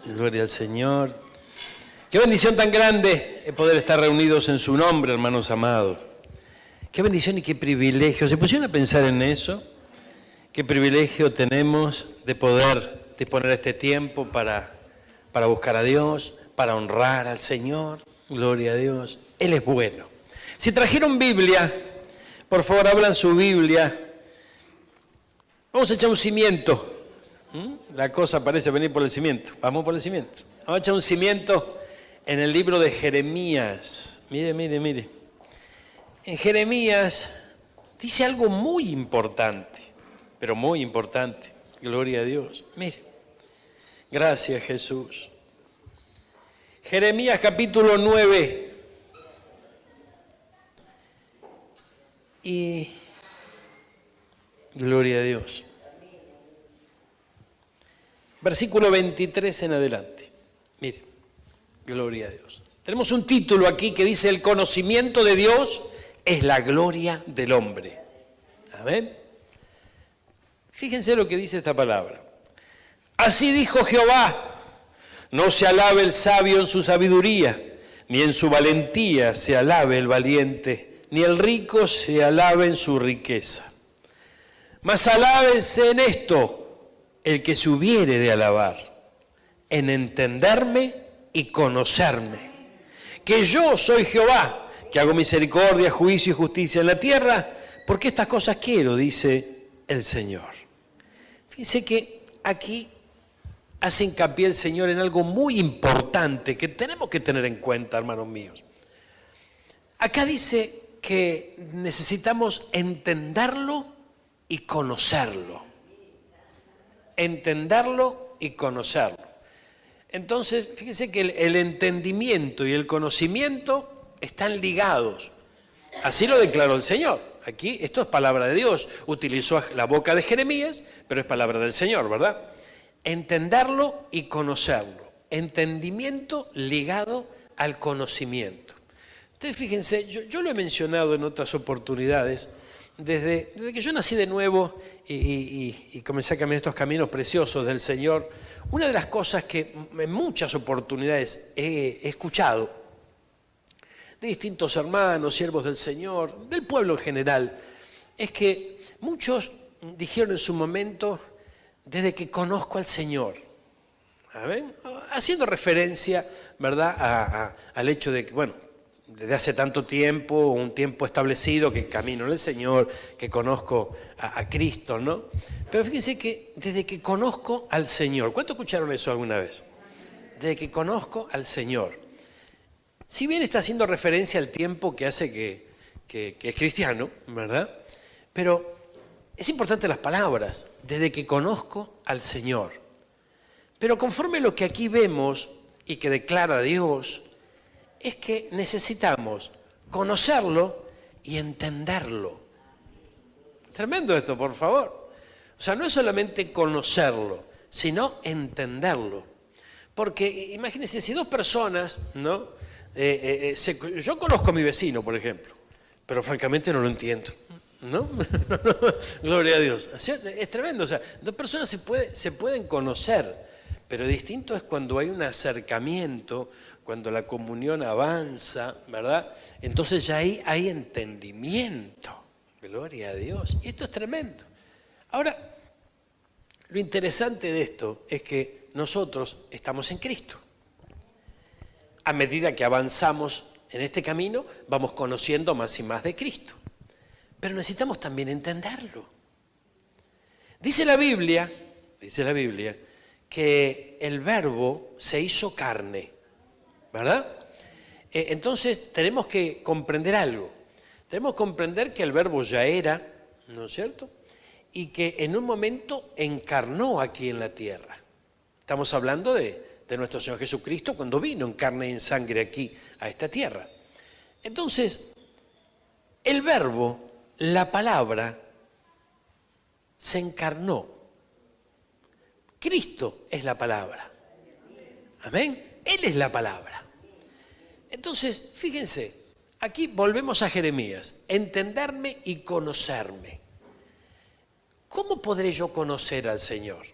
Gloria al Señor. Qué bendición tan grande es poder estar reunidos en su nombre, hermanos amados. Qué bendición y qué privilegio. ¿Se pusieron a pensar en eso? Qué privilegio tenemos de poder disponer este tiempo para buscar a Dios, para honrar al Señor. Gloria a Dios. Él es bueno. Si trajeron Biblia, por favor abran su Biblia. Vamos a echar un cimiento. La cosa parece venir por el cimiento. Vamos por el cimiento. Vamos a echar un cimiento en el libro de Jeremías. Mire. En Jeremías dice algo muy importante, pero muy importante. Gloria a Dios. Mire. Gracias, Jesús. Jeremías capítulo 9. Y gloria a Dios. Versículo 23 en adelante. Mire, gloria a Dios. Tenemos un título aquí que dice: el conocimiento de Dios es la gloria del hombre. Amén. Fíjense lo que dice esta palabra. Así dijo Jehová: no se alabe el sabio en su sabiduría, ni en su valentía se alabe el valiente, ni el rico se alabe en su riqueza. Mas alábense en esto el que se hubiere de alabar, en entenderme y conocerme, que yo soy Jehová, que hago misericordia, juicio y justicia en la tierra, porque estas cosas quiero, dice el Señor. Fíjense que aquí hace hincapié el Señor en algo muy importante que tenemos que tener en cuenta, hermanos míos. Acá dice que necesitamos entenderlo y conocerlo. Entenderlo y conocerlo. Entonces, fíjense que el entendimiento y el conocimiento están ligados. Así lo declaró el Señor. Aquí, esto es palabra de Dios. Utilizó la boca de Jeremías, pero es palabra del Señor, ¿verdad? Entenderlo y conocerlo. Entendimiento ligado al conocimiento. Entonces, fíjense, yo lo he mencionado en otras oportunidades. Desde que yo nací de nuevo y comencé a caminar estos caminos preciosos del Señor, una de las cosas que en muchas oportunidades he escuchado de distintos hermanos, siervos del Señor, del pueblo en general, es que muchos dijeron en su momento: desde que conozco al Señor, ¿saben? Haciendo referencia, ¿verdad?, al hecho de que, bueno, desde hace tanto tiempo, un tiempo establecido, que camino en el Señor, que conozco a Cristo, ¿no? Pero fíjense que desde que conozco al Señor, ¿cuánto escucharon eso alguna vez? Desde que conozco al Señor. Si bien está haciendo referencia al tiempo que hace que es cristiano, ¿verdad? Pero es importante las palabras, desde que conozco al Señor. Pero conforme lo que aquí vemos y que declara Dios, es que necesitamos conocerlo y entenderlo. Tremendo esto, por favor. O sea, no es solamente conocerlo, sino entenderlo. Porque imagínense, si dos personas, ¿no? Yo conozco a mi vecino, por ejemplo, pero francamente no lo entiendo, ¿no? Gloria a Dios. Es tremendo. O sea, dos personas se pueden conocer, pero distinto es cuando hay un acercamiento, cuando la comunión avanza, ¿verdad? Entonces ya hay entendimiento. Gloria a Dios. Y esto es tremendo. Ahora, lo interesante de esto es que nosotros estamos en Cristo. A medida que avanzamos en este camino, vamos conociendo más y más de Cristo. Pero necesitamos también entenderlo. Dice la Biblia que el Verbo se hizo carne, ¿verdad? Entonces tenemos que comprender algo. Tenemos que comprender que el Verbo ya era, ¿no es cierto? Y que en un momento encarnó aquí en la tierra. Estamos hablando de nuestro Señor Jesucristo cuando vino en carne y en sangre aquí a esta tierra. Entonces, el Verbo, la palabra, se encarnó. Cristo es la palabra. Amén. Él es la palabra. Entonces, fíjense, aquí volvemos a Jeremías. Entenderme y conocerme. ¿Cómo podré yo conocer al Señor?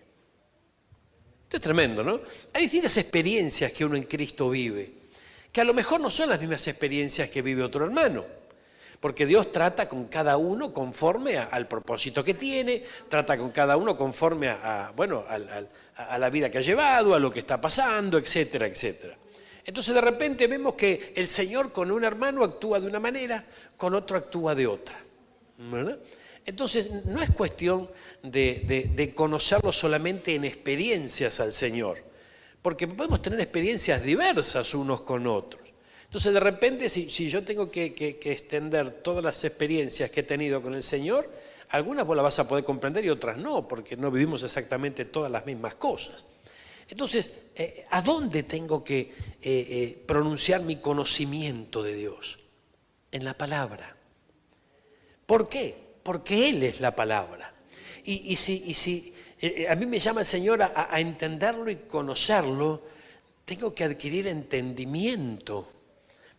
Esto es tremendo, ¿no? Hay distintas experiencias que uno en Cristo vive, que a lo mejor no son las mismas experiencias que vive otro hermano. Porque Dios trata con cada uno conforme al propósito que tiene, trata con cada uno conforme a la vida que ha llevado, a lo que está pasando, etcétera, etcétera. Entonces de repente vemos que el Señor con un hermano actúa de una manera, con otro actúa de otra, ¿verdad? Entonces no es cuestión de conocerlo solamente en experiencias al Señor, porque podemos tener experiencias diversas unos con otros. Entonces de repente si yo tengo que extender todas las experiencias que he tenido con el Señor, algunas vos las vas a poder comprender y otras no, porque no vivimos exactamente todas las mismas cosas. Entonces, ¿a dónde tengo que pronunciar mi conocimiento de Dios? En la palabra. ¿Por qué? Porque Él es la palabra. Y si a mí me llama el Señor a entenderlo y conocerlo, tengo que adquirir entendimiento,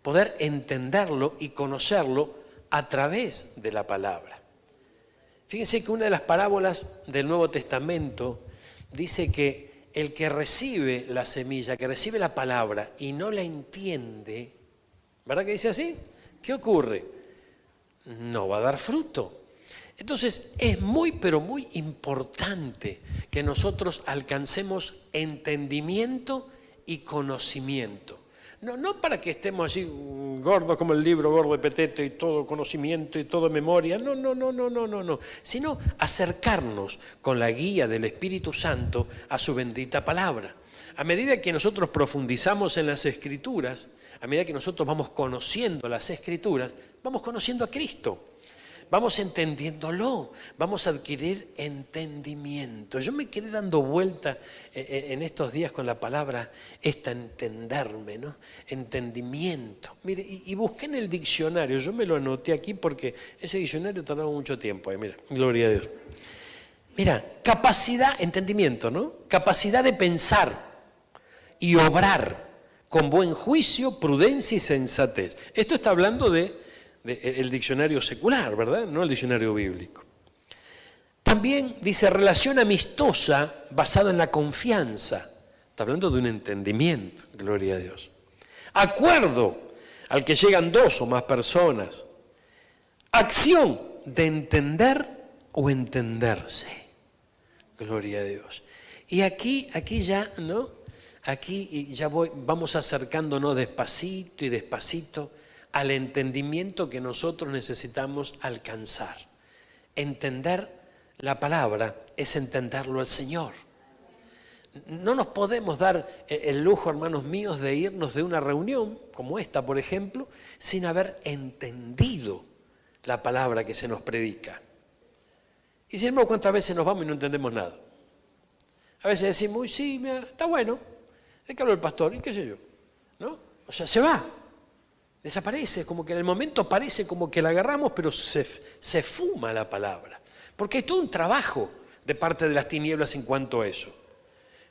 poder entenderlo y conocerlo a través de la palabra. Fíjense que una de las parábolas del Nuevo Testamento dice que el que recibe la semilla, que recibe la palabra y no la entiende, ¿verdad que dice así? ¿Qué ocurre? No va a dar fruto. Entonces es muy, pero muy importante que nosotros alcancemos entendimiento y conocimiento. No para que estemos así gordos como el libro gordo de Petete y todo conocimiento y todo memoria, no, sino acercarnos con la guía del Espíritu Santo a su bendita palabra. A medida que nosotros profundizamos en las Escrituras, a medida que nosotros vamos conociendo las Escrituras, vamos conociendo a Cristo. Vamos entendiéndolo, vamos a adquirir entendimiento. Yo me quedé dando vuelta en estos días con la palabra entenderme, ¿no? Entendimiento. Mire, y busqué en el diccionario, yo me lo anoté aquí porque ese diccionario tardaba mucho tiempo. Mira, gloria a Dios. Mira, capacidad, entendimiento, ¿no? Capacidad de pensar y obrar con buen juicio, prudencia y sensatez. Esto está hablando el diccionario secular, ¿verdad? No el diccionario bíblico. También dice relación amistosa basada en la confianza. Está hablando de un entendimiento, gloria a Dios. Acuerdo al que llegan dos o más personas. Acción de entender o entenderse. Gloria a Dios. Y aquí ya, ¿no? Aquí ya vamos acercándonos despacito y despacito al entendimiento que nosotros necesitamos alcanzar. Entender la palabra es entenderlo al Señor. No nos podemos dar el lujo, hermanos míos, de irnos de una reunión, como esta, por ejemplo, sin haber entendido la palabra que se nos predica. Y sin embargo, ¿cuántas veces nos vamos y no entendemos nada? A veces decimos, uy, sí, mira, está bueno, ¿de qué habló el pastor? ¿Y qué sé yo? ¿No? O sea, se va. Desaparece, como que en el momento parece como que la agarramos, pero se fuma la palabra. Porque es todo un trabajo de parte de las tinieblas en cuanto a eso.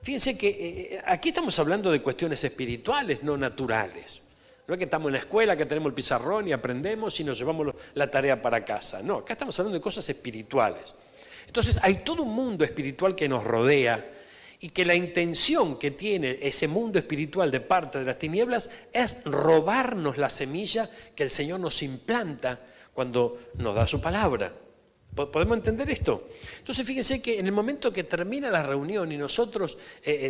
Fíjense que aquí estamos hablando de cuestiones espirituales, no naturales. No es que estamos en la escuela, que tenemos el pizarrón y aprendemos y nos llevamos la tarea para casa. No, acá estamos hablando de cosas espirituales. Entonces hay todo un mundo espiritual que nos rodea, y que la intención que tiene ese mundo espiritual de parte de las tinieblas es robarnos la semilla que el Señor nos implanta cuando nos da su palabra. ¿Podemos entender esto? Entonces fíjense que en el momento que termina la reunión y nosotros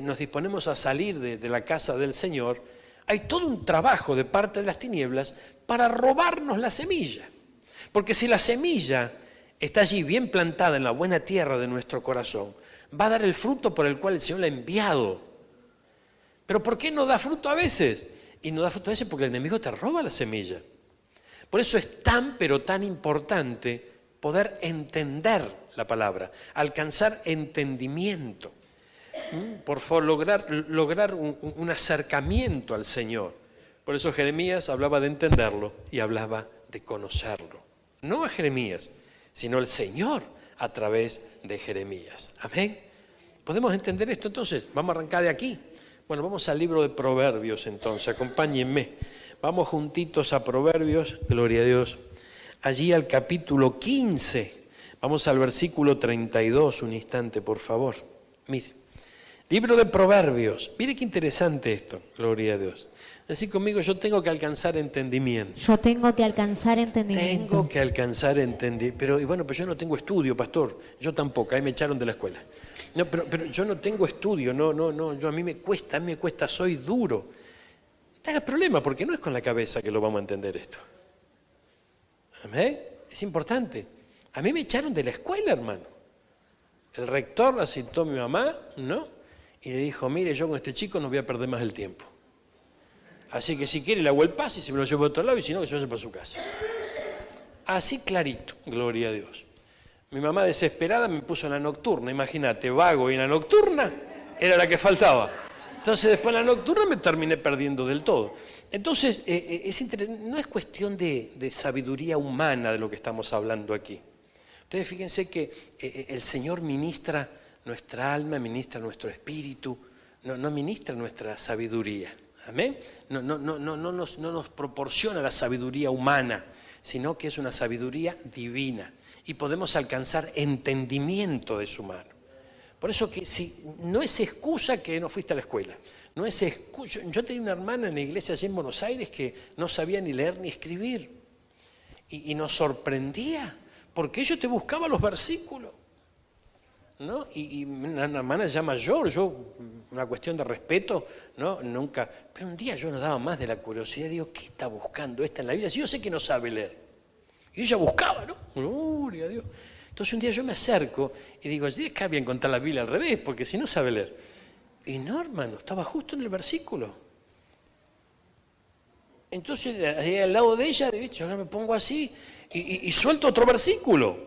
nos disponemos a salir de la casa del Señor, hay todo un trabajo de parte de las tinieblas para robarnos la semilla. Porque si la semilla está allí bien plantada en la buena tierra de nuestro corazón, va a dar el fruto por el cual el Señor la ha enviado. ¿Pero por qué no da fruto a veces? Y no da fruto a veces porque el enemigo te roba la semilla. Por eso es tan, pero tan importante poder entender la palabra, alcanzar entendimiento. Por favor, lograr un acercamiento al Señor. Por eso Jeremías hablaba de entenderlo y hablaba de conocerlo. No a Jeremías, sino al Señor a través de Jeremías. Amén. ¿Podemos entender esto entonces? Vamos a arrancar de aquí. Bueno, vamos al libro de Proverbios entonces, acompáñenme. Vamos juntitos a Proverbios, gloria a Dios. Allí al capítulo 15, vamos al versículo 32, un instante por favor. Mire, Libro de Proverbios. Mire qué interesante esto, gloria a Dios. Así conmigo, yo tengo que alcanzar entendimiento. Yo tengo que alcanzar entendimiento. Tengo que alcanzar entendimiento. Pero yo no tengo estudio, pastor. Yo tampoco, ahí me echaron de la escuela. No, pero yo no tengo estudio, no, a mí me cuesta, soy duro. No te hagas problema, porque no es con la cabeza que lo vamos a entender esto. ¿Amén? Es importante. A mí me echaron de la escuela, hermano. El rector la citó a mi mamá, ¿no? Y le dijo, mire, yo con este chico no voy a perder más el tiempo. Así que si quiere le hago el pase y se me lo llevo a otro lado y si no que se vaya para su casa. Así clarito, gloria a Dios. Mi mamá desesperada me puso en la nocturna, imagínate, vago y en la nocturna era la que faltaba. Entonces después en la nocturna me terminé perdiendo del todo. Entonces no es cuestión de sabiduría humana de lo que estamos hablando aquí. Ustedes fíjense que el Señor ministra nuestra alma, ministra nuestro espíritu, no ministra nuestra sabiduría. Amén. No nos proporciona la sabiduría humana, sino que es una sabiduría divina. Y podemos alcanzar entendimiento de su mano. Por eso que si no es excusa que no fuiste a la escuela. No es excusa. Yo tenía una hermana en la iglesia allí en Buenos Aires que no sabía ni leer ni escribir. Y nos sorprendía, porque ella te buscaba los versículos. ¿No? Y una hermana ya mayor, yo, una cuestión de respeto, ¿no? Nunca. Pero un día yo no daba más de la curiosidad, digo, ¿qué está buscando esta en la Biblia? Si yo sé que no sabe leer. Y ella buscaba, ¿no? Gloria a Dios. Entonces un día yo me acerco y digo, es que bien contar la Biblia al revés, porque si no sabe leer. Y no, hermano, estaba justo en el versículo. Entonces, ahí al lado de ella, yo me pongo así y suelto otro versículo.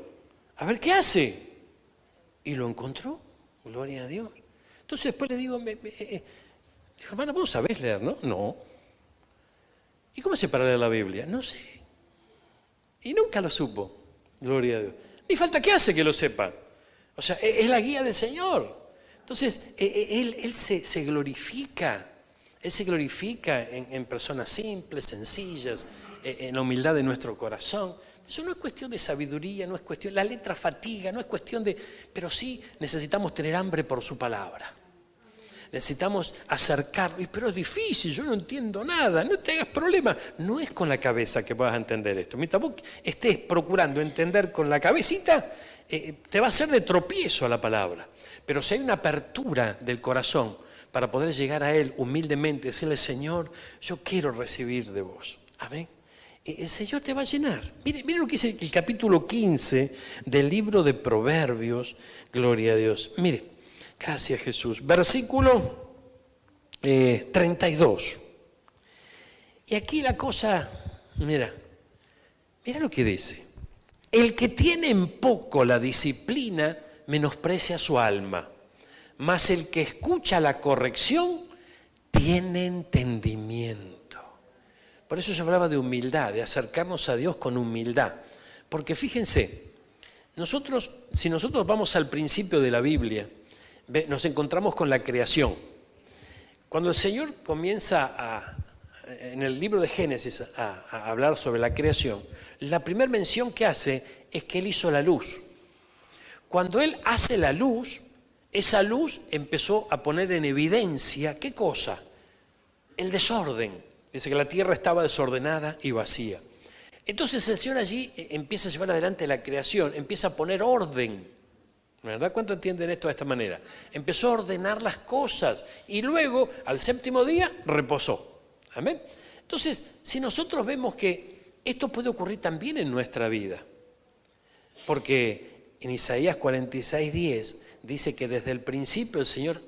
A ver qué hace. Y lo encontró, gloria a Dios. Entonces después le digo, dijo, hermana, vos sabés leer, ¿no? No. ¿Y cómo hace para leer la Biblia? No sé. Y nunca lo supo, gloria a Dios. Ni falta que hace que lo sepa. O sea, es la guía del Señor. Entonces, Él se glorifica. Él se glorifica en personas simples, sencillas, en la humildad de nuestro corazón. Eso no es cuestión de sabiduría, no es cuestión, la letra fatiga, no es cuestión de, pero sí necesitamos tener hambre por su palabra. Necesitamos acercarnos, pero es difícil, yo no entiendo nada, no te hagas problema. No es con la cabeza que vas a entender esto. Mientras vos estés procurando entender con la cabecita, te va a hacer de tropiezo a la palabra. Pero si hay una apertura del corazón para poder llegar a Él humildemente, decirle, Señor, yo quiero recibir de vos. Amén. El Señor te va a llenar. Mire lo que dice el capítulo 15 del libro de Proverbios. Gloria a Dios. Mire, gracias Jesús. Versículo 32. Y aquí la cosa, mira lo que dice. El que tiene en poco la disciplina menosprecia su alma, mas el que escucha la corrección tiene entendimiento. Por eso se hablaba de humildad, de acercarnos a Dios con humildad. Porque fíjense, si nosotros vamos al principio de la Biblia, nos encontramos con la creación. Cuando el Señor comienza en el libro de Génesis a hablar sobre la creación, la primera mención que hace es que Él hizo la luz. Cuando Él hace la luz, esa luz empezó a poner en evidencia, ¿qué cosa? El desorden. Dice que la tierra estaba desordenada y vacía. Entonces el Señor allí empieza a llevar adelante la creación, empieza a poner orden. ¿Verdad? ¿Cuánto entienden esto de esta manera? Empezó a ordenar las cosas y luego, al séptimo día, reposó. ¿Amén? Entonces, si nosotros vemos que esto puede ocurrir también en nuestra vida, porque en Isaías 46:10 dice que desde el principio el Señor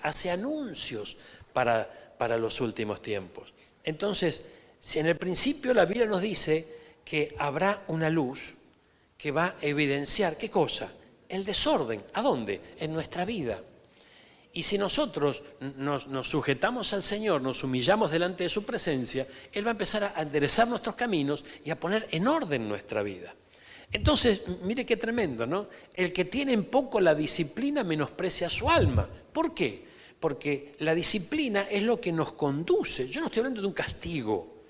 hace anuncios para los últimos tiempos. Entonces, si en el principio la Biblia nos dice que habrá una luz que va a evidenciar, ¿qué cosa? El desorden. ¿A dónde? En nuestra vida. Y si nosotros nos sujetamos al Señor, nos humillamos delante de su presencia, Él va a empezar a enderezar nuestros caminos y a poner en orden nuestra vida. Entonces, mire qué tremendo, ¿no? El que tiene en poco la disciplina menosprecia su alma. ¿Por qué? Porque la disciplina es lo que nos conduce. Yo no estoy hablando de un castigo,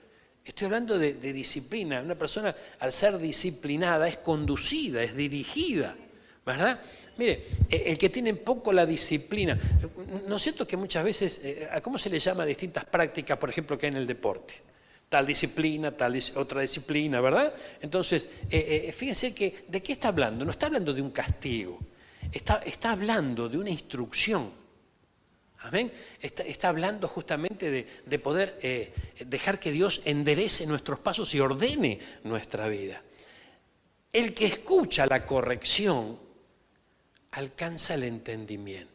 estoy hablando de disciplina. Una persona, al ser disciplinada, es conducida, es dirigida. ¿verdad? Mire, el que tiene poco la disciplina, ¿no es cierto que muchas veces, ¿cómo se le llama a distintas prácticas, por ejemplo, que hay en el deporte? Tal disciplina, otra disciplina, ¿verdad? Entonces, fíjense que, ¿de qué está hablando? No está hablando de un castigo, está hablando de una instrucción. Amén. Está hablando justamente de poder dejar que Dios enderece nuestros pasos y ordene nuestra vida. El que escucha la corrección alcanza el entendimiento.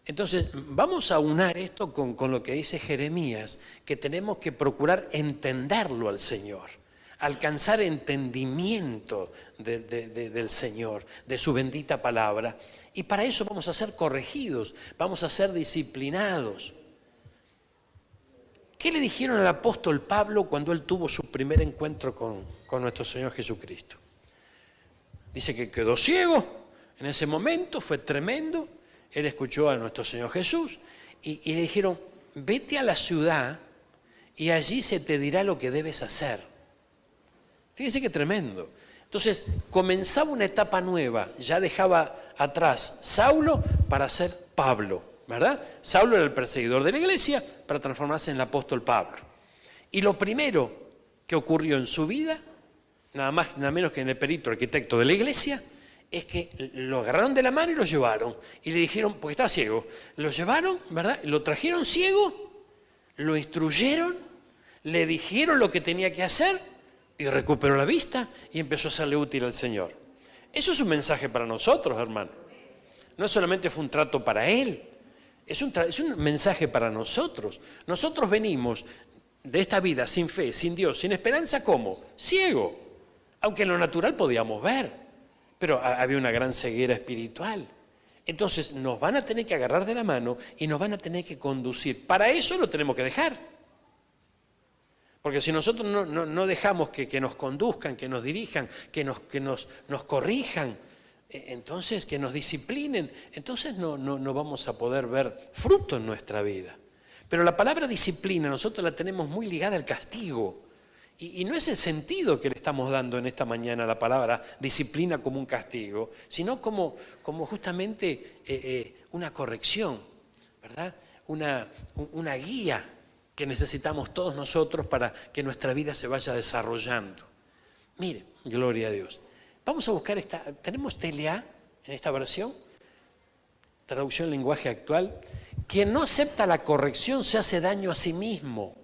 Entonces, vamos a unar esto con lo que dice Jeremías, que tenemos que procurar entenderlo al Señor, alcanzar entendimiento del Señor, de su bendita palabra. Y para eso vamos a ser corregidos, vamos a ser disciplinados. ¿Qué le dijeron al apóstol Pablo cuando él tuvo su primer encuentro con nuestro Señor Jesucristo? Dice que quedó ciego en ese momento, fue tremendo. Él escuchó a nuestro Señor Jesús y le dijeron, vete a la ciudad y allí se te dirá lo que debes hacer. Fíjese qué tremendo. Entonces comenzaba una etapa nueva, ya dejaba atrás Saulo para ser Pablo, ¿verdad? Saulo era el perseguidor de la iglesia para transformarse en el apóstol Pablo. Y lo primero que ocurrió en su vida, nada más, nada menos que en el perito arquitecto de la iglesia, es que lo agarraron de la mano y lo llevaron. Y le dijeron, porque estaba ciego, lo llevaron, ¿verdad? Lo trajeron ciego, lo instruyeron, le dijeron lo que tenía que hacer y recuperó la vista y empezó a serle útil al Señor. Eso es un mensaje para nosotros, hermano. No solamente fue un trato para él, es un mensaje para nosotros. Nosotros venimos de esta vida sin fe, sin Dios, sin esperanza, ¿cómo? Ciego. Aunque en lo natural podíamos ver, pero había una gran ceguera espiritual. Entonces nos van a tener que agarrar de la mano y nos van a tener que conducir. Para eso lo tenemos que dejar. Porque si nosotros no dejamos que nos conduzcan, que nos dirijan, que nos corrijan, entonces que nos disciplinen, entonces no vamos a poder ver fruto en nuestra vida. Pero la palabra disciplina nosotros la tenemos muy ligada al castigo. Y no es el sentido que le estamos dando en esta mañana a la palabra disciplina como un castigo, sino como justamente una corrección, ¿verdad? Una guía que necesitamos todos nosotros para que nuestra vida se vaya desarrollando. Mire, gloria a Dios. Vamos a buscar ¿tenemos TLA en esta versión? Traducción lenguaje actual. Quien no acepta la corrección se hace daño a sí mismo.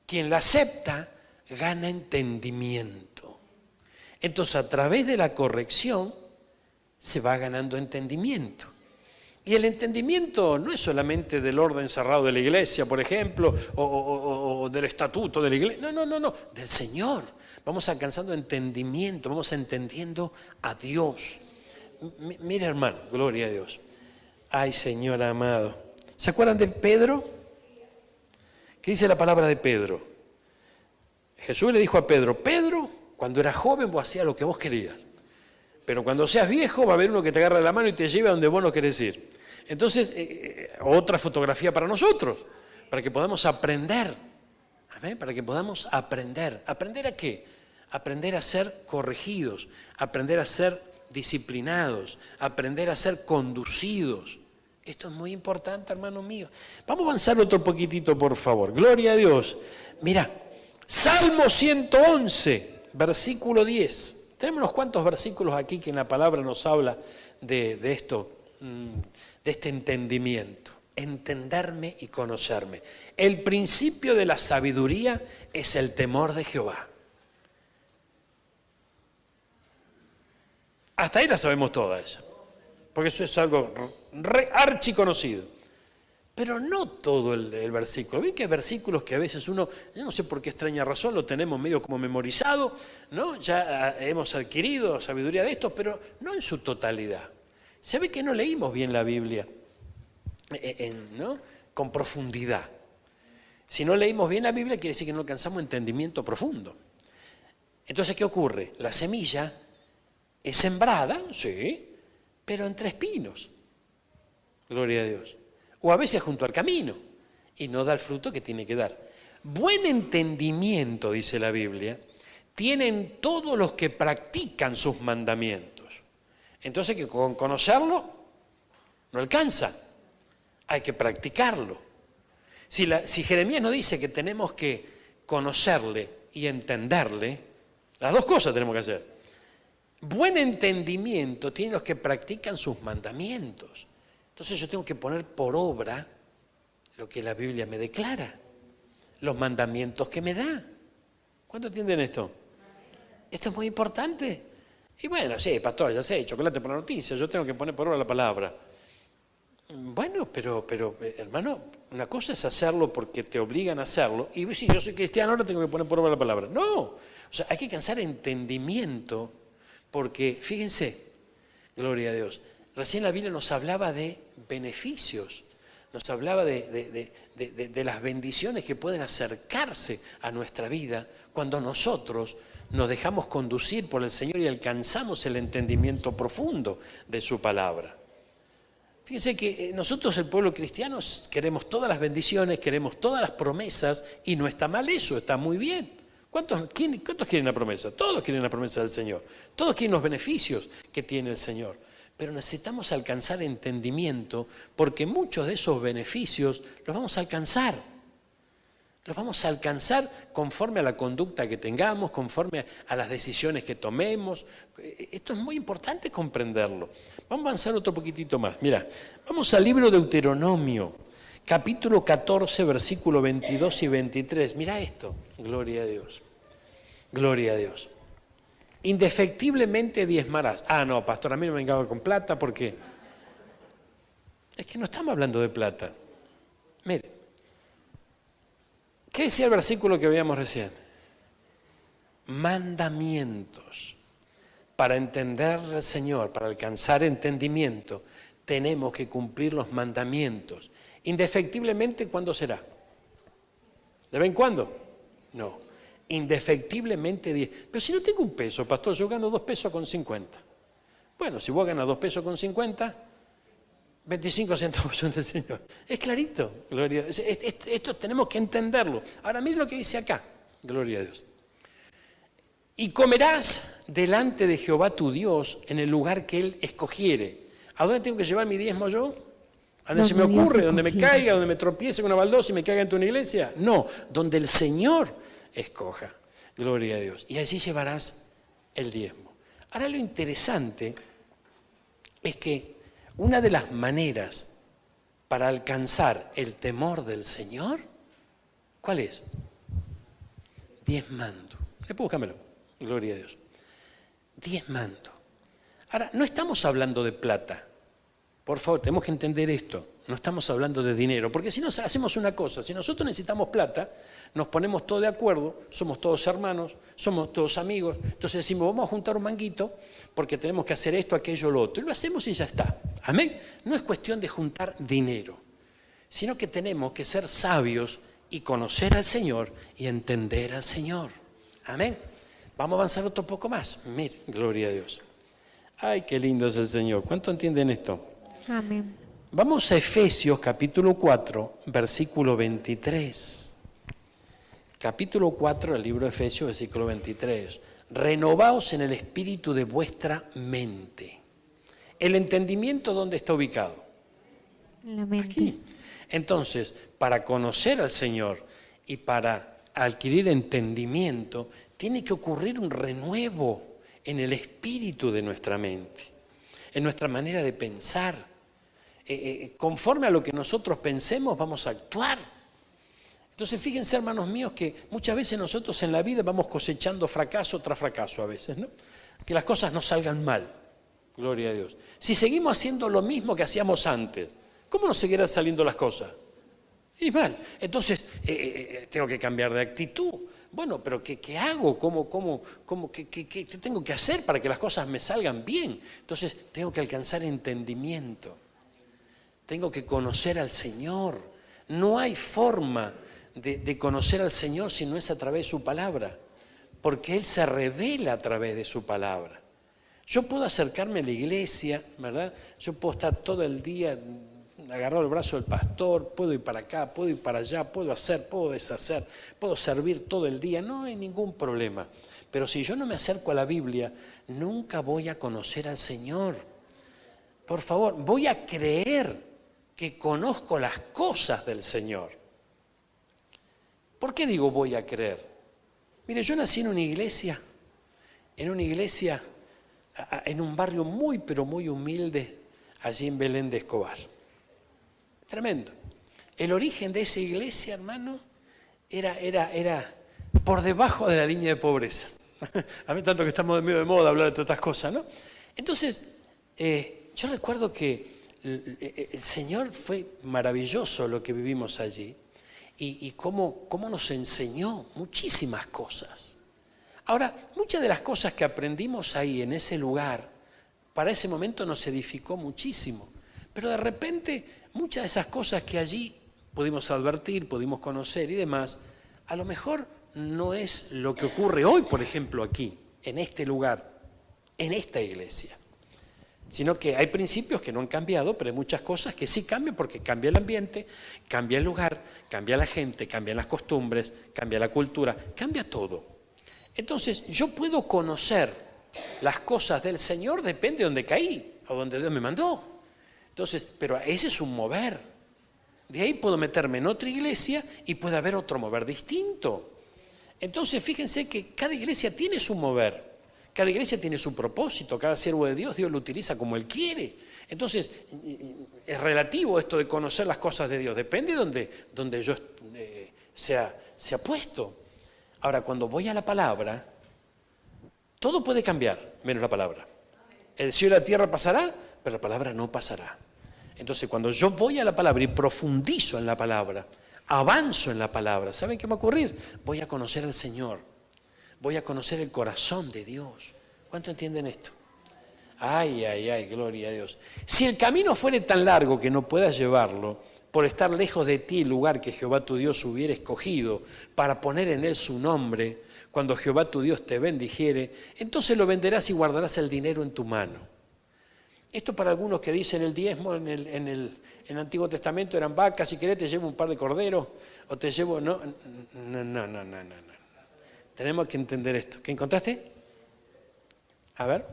Quien la acepta gana entendimiento. Entonces, a través de la corrección se va ganando entendimiento. Y el entendimiento no es solamente del orden cerrado de la iglesia, por ejemplo, o del estatuto de la iglesia. No, del Señor. Vamos alcanzando entendimiento, vamos entendiendo a Dios. Mira, hermano, gloria a Dios. Ay, Señor amado. ¿Se acuerdan de Pedro? ¿Qué dice la palabra de Pedro? Jesús le dijo a Pedro, Pedro, cuando eras joven vos hacías lo que vos querías, pero cuando seas viejo va a haber uno que te agarra la mano y te lleve a donde vos no querés ir. Entonces, otra fotografía para nosotros, para que podamos aprender. ¿Amén? Para que podamos aprender. ¿Aprender a qué? Aprender a ser corregidos, aprender a ser disciplinados, aprender a ser conducidos. Esto es muy importante, hermano mío. Vamos a avanzar otro poquitito, por favor. Gloria a Dios. Mira, Salmo 111, versículo 10. Tenemos unos cuantos versículos aquí que en la palabra nos habla de esto, de este entendimiento. Entenderme y conocerme. El principio de la sabiduría es el temor de Jehová. Hasta ahí la sabemos todas, porque eso es algo archiconocido. Pero no todo el versículo. Ven que hay versículos que a veces yo no sé por qué extraña razón, lo tenemos medio como memorizado, ¿no? Ya hemos adquirido sabiduría de esto, pero no en su totalidad. Se ve que no leímos bien la Biblia, ¿no? Con profundidad. Si no leímos bien la Biblia, quiere decir que no alcanzamos entendimiento profundo. Entonces, ¿qué ocurre? La semilla es sembrada, sí, pero entre espinos. Gloria a Dios. O a veces junto al camino, y no da el fruto que tiene que dar. Buen entendimiento, dice la Biblia, tienen todos los que practican sus mandamientos. Entonces que con conocerlo no alcanza, hay que practicarlo. Si Jeremías nos dice que tenemos que conocerle y entenderle, las dos cosas tenemos que hacer. Buen entendimiento tienen los que practican sus mandamientos. Entonces yo tengo que poner por obra lo que la Biblia me declara, los mandamientos que me da. ¿Cuánto entienden esto? Esto es muy importante. Y bueno, sí, pastor, ya sé, chocolate por la noticia, yo tengo que poner por obra la palabra. Bueno, pero hermano, una cosa es hacerlo porque te obligan a hacerlo, y si yo soy cristiano ahora tengo que poner por obra la palabra. No, o sea, hay que alcanzar entendimiento, porque fíjense, gloria a Dios, recién la Biblia nos hablaba de beneficios, nos hablaba de las bendiciones que pueden acercarse a nuestra vida cuando nosotros nos dejamos conducir por el Señor y alcanzamos el entendimiento profundo de su palabra. Fíjense que nosotros, el pueblo cristiano, queremos todas las bendiciones, queremos todas las promesas, y no está mal eso, está muy bien. ¿Cuántos quieren la promesa? Todos quieren la promesa del Señor. Todos quieren los beneficios que tiene el Señor. Pero necesitamos alcanzar entendimiento, porque muchos de esos beneficios los vamos a alcanzar. Los vamos a alcanzar conforme a la conducta que tengamos, conforme a las decisiones que tomemos. Esto es muy importante comprenderlo. Vamos a avanzar otro poquitito más. Mira, vamos al libro de Deuteronomio, capítulo 14, versículo 22 y 23. Mira esto, gloria a Dios. Gloria a Dios. Indefectiblemente diezmarás. Ah, no, pastor, a mí no me venga con plata porque... Es que no estamos hablando de plata. Mire. ¿Qué decía el versículo que veíamos recién? Mandamientos. Para entender al Señor, para alcanzar entendimiento, tenemos que cumplir los mandamientos. Indefectiblemente, ¿cuándo será? ¿De vez en cuando? No. Indefectiblemente. Pero si no tengo un peso, pastor, yo gano 2 pesos con 50. Bueno, si vos ganas 2 pesos con 50... 25 centavos son del Señor. Es clarito, gloria a Dios. Esto tenemos que entenderlo. Ahora mire lo que dice acá, gloria a Dios. Y comerás delante de Jehová tu Dios en el lugar que Él escogiere. ¿A dónde tengo que llevar mi diezmo yo? ¿A donde se me ocurre? ¿Donde me caiga? ¿Donde me tropiece con una baldosa y me caiga en una iglesia? No, donde el Señor escoja. Gloria a Dios. Y allí llevarás el diezmo. Ahora lo interesante es que una de las maneras para alcanzar el temor del Señor, ¿cuál es? Diezmando. Después búscamelo. Gloria a Dios. Diezmando. Ahora, no estamos hablando de plata. Por favor, tenemos que entender esto. No estamos hablando de dinero. Porque si no hacemos una cosa, si nosotros necesitamos plata, nos ponemos todos de acuerdo, somos todos hermanos, somos todos amigos. Entonces decimos, vamos a juntar un manguito porque tenemos que hacer esto, aquello, lo otro. Y lo hacemos y ya está. Amén. No es cuestión de juntar dinero, sino que tenemos que ser sabios y conocer al Señor y entender al Señor. Amén. Vamos a avanzar otro poco más. Mire, gloria a Dios. Ay, qué lindo es el Señor. ¿Cuánto entienden esto? Amén. Vamos a Efesios capítulo 4, versículo 23. Capítulo 4 del libro de Efesios, versículo 23. Renovaos en el espíritu de vuestra mente. ¿El entendimiento dónde está ubicado? En la mente. Aquí. Entonces, para conocer al Señor y para adquirir entendimiento, tiene que ocurrir un renuevo en el espíritu de nuestra mente, en nuestra manera de pensar. Conforme a lo que nosotros pensemos, vamos a actuar. Entonces, fíjense, hermanos míos, que muchas veces nosotros en la vida vamos cosechando fracaso tras fracaso a veces, ¿no? Que las cosas nos salgan mal, gloria a Dios. Si seguimos haciendo lo mismo que hacíamos antes, ¿cómo nos seguirán saliendo las cosas? Y mal. Entonces, tengo que cambiar de actitud. Bueno, pero ¿qué hago? ¿Qué tengo que hacer para que las cosas me salgan bien? Entonces, tengo que alcanzar entendimiento. Tengo que conocer al Señor. No hay forma de conocer al Señor si no es a través de su palabra, porque Él se revela a través de su palabra. Yo puedo acercarme a la iglesia, ¿verdad? Yo puedo estar todo el día agarrado el brazo del pastor, puedo ir para acá, puedo ir para allá, puedo hacer, puedo deshacer, puedo servir todo el día, no hay ningún problema. Pero si yo no me acerco a la Biblia, nunca voy a conocer al Señor. por favor, voy a creer que conozco las cosas del Señor. ¿Por qué digo voy a creer? Mire, yo nací en una iglesia, en un barrio muy, pero muy humilde, allí en Belén de Escobar. Tremendo. El origen de esa iglesia, hermano, era por debajo de la línea de pobreza. A mí tanto que estamos medio de moda hablar de todas estas cosas, ¿no? Entonces, yo recuerdo que el Señor fue maravilloso lo que vivimos allí y cómo nos enseñó muchísimas cosas. Ahora, muchas de las cosas que aprendimos ahí en ese lugar, para ese momento nos edificó muchísimo, pero de repente muchas de esas cosas que allí pudimos advertir, pudimos conocer y demás, a lo mejor no es lo que ocurre hoy, por ejemplo, aquí, en este lugar, en esta iglesia. Sino que hay principios que no han cambiado, pero hay muchas cosas que sí cambian porque cambia el ambiente, cambia el lugar, cambia la gente, cambian las costumbres, cambia la cultura, cambia todo. Entonces, yo puedo conocer las cosas del Señor, depende de donde caí, o donde Dios me mandó. Entonces, pero ese es un mover. De ahí puedo meterme en otra iglesia y puede haber otro mover distinto. Entonces, fíjense que cada iglesia tiene su mover. Cada iglesia tiene su propósito, cada siervo de Dios lo utiliza como Él quiere. Entonces, es relativo esto de conocer las cosas de Dios, depende de donde yo sea puesto. Ahora, cuando voy a la palabra, todo puede cambiar, menos la palabra. El cielo y la tierra pasará, pero la palabra no pasará. Entonces, cuando yo voy a la palabra y profundizo en la palabra, avanzo en la palabra, ¿saben qué va a ocurrir? Voy a conocer al Señor. Voy a conocer el corazón de Dios. ¿Cuánto entienden esto? Ay, gloria a Dios. Si el camino fuere tan largo que no puedas llevarlo, por estar lejos de ti el lugar que Jehová tu Dios hubiera escogido para poner en él su nombre, cuando Jehová tu Dios te bendijere, entonces lo venderás y guardarás el dinero en tu mano. Esto para algunos que dicen el diezmo en el Antiguo Testamento eran vacas, si querés te llevo un par de corderos, o te llevo... No. Tenemos que entender esto. ¿Qué encontraste? A ver.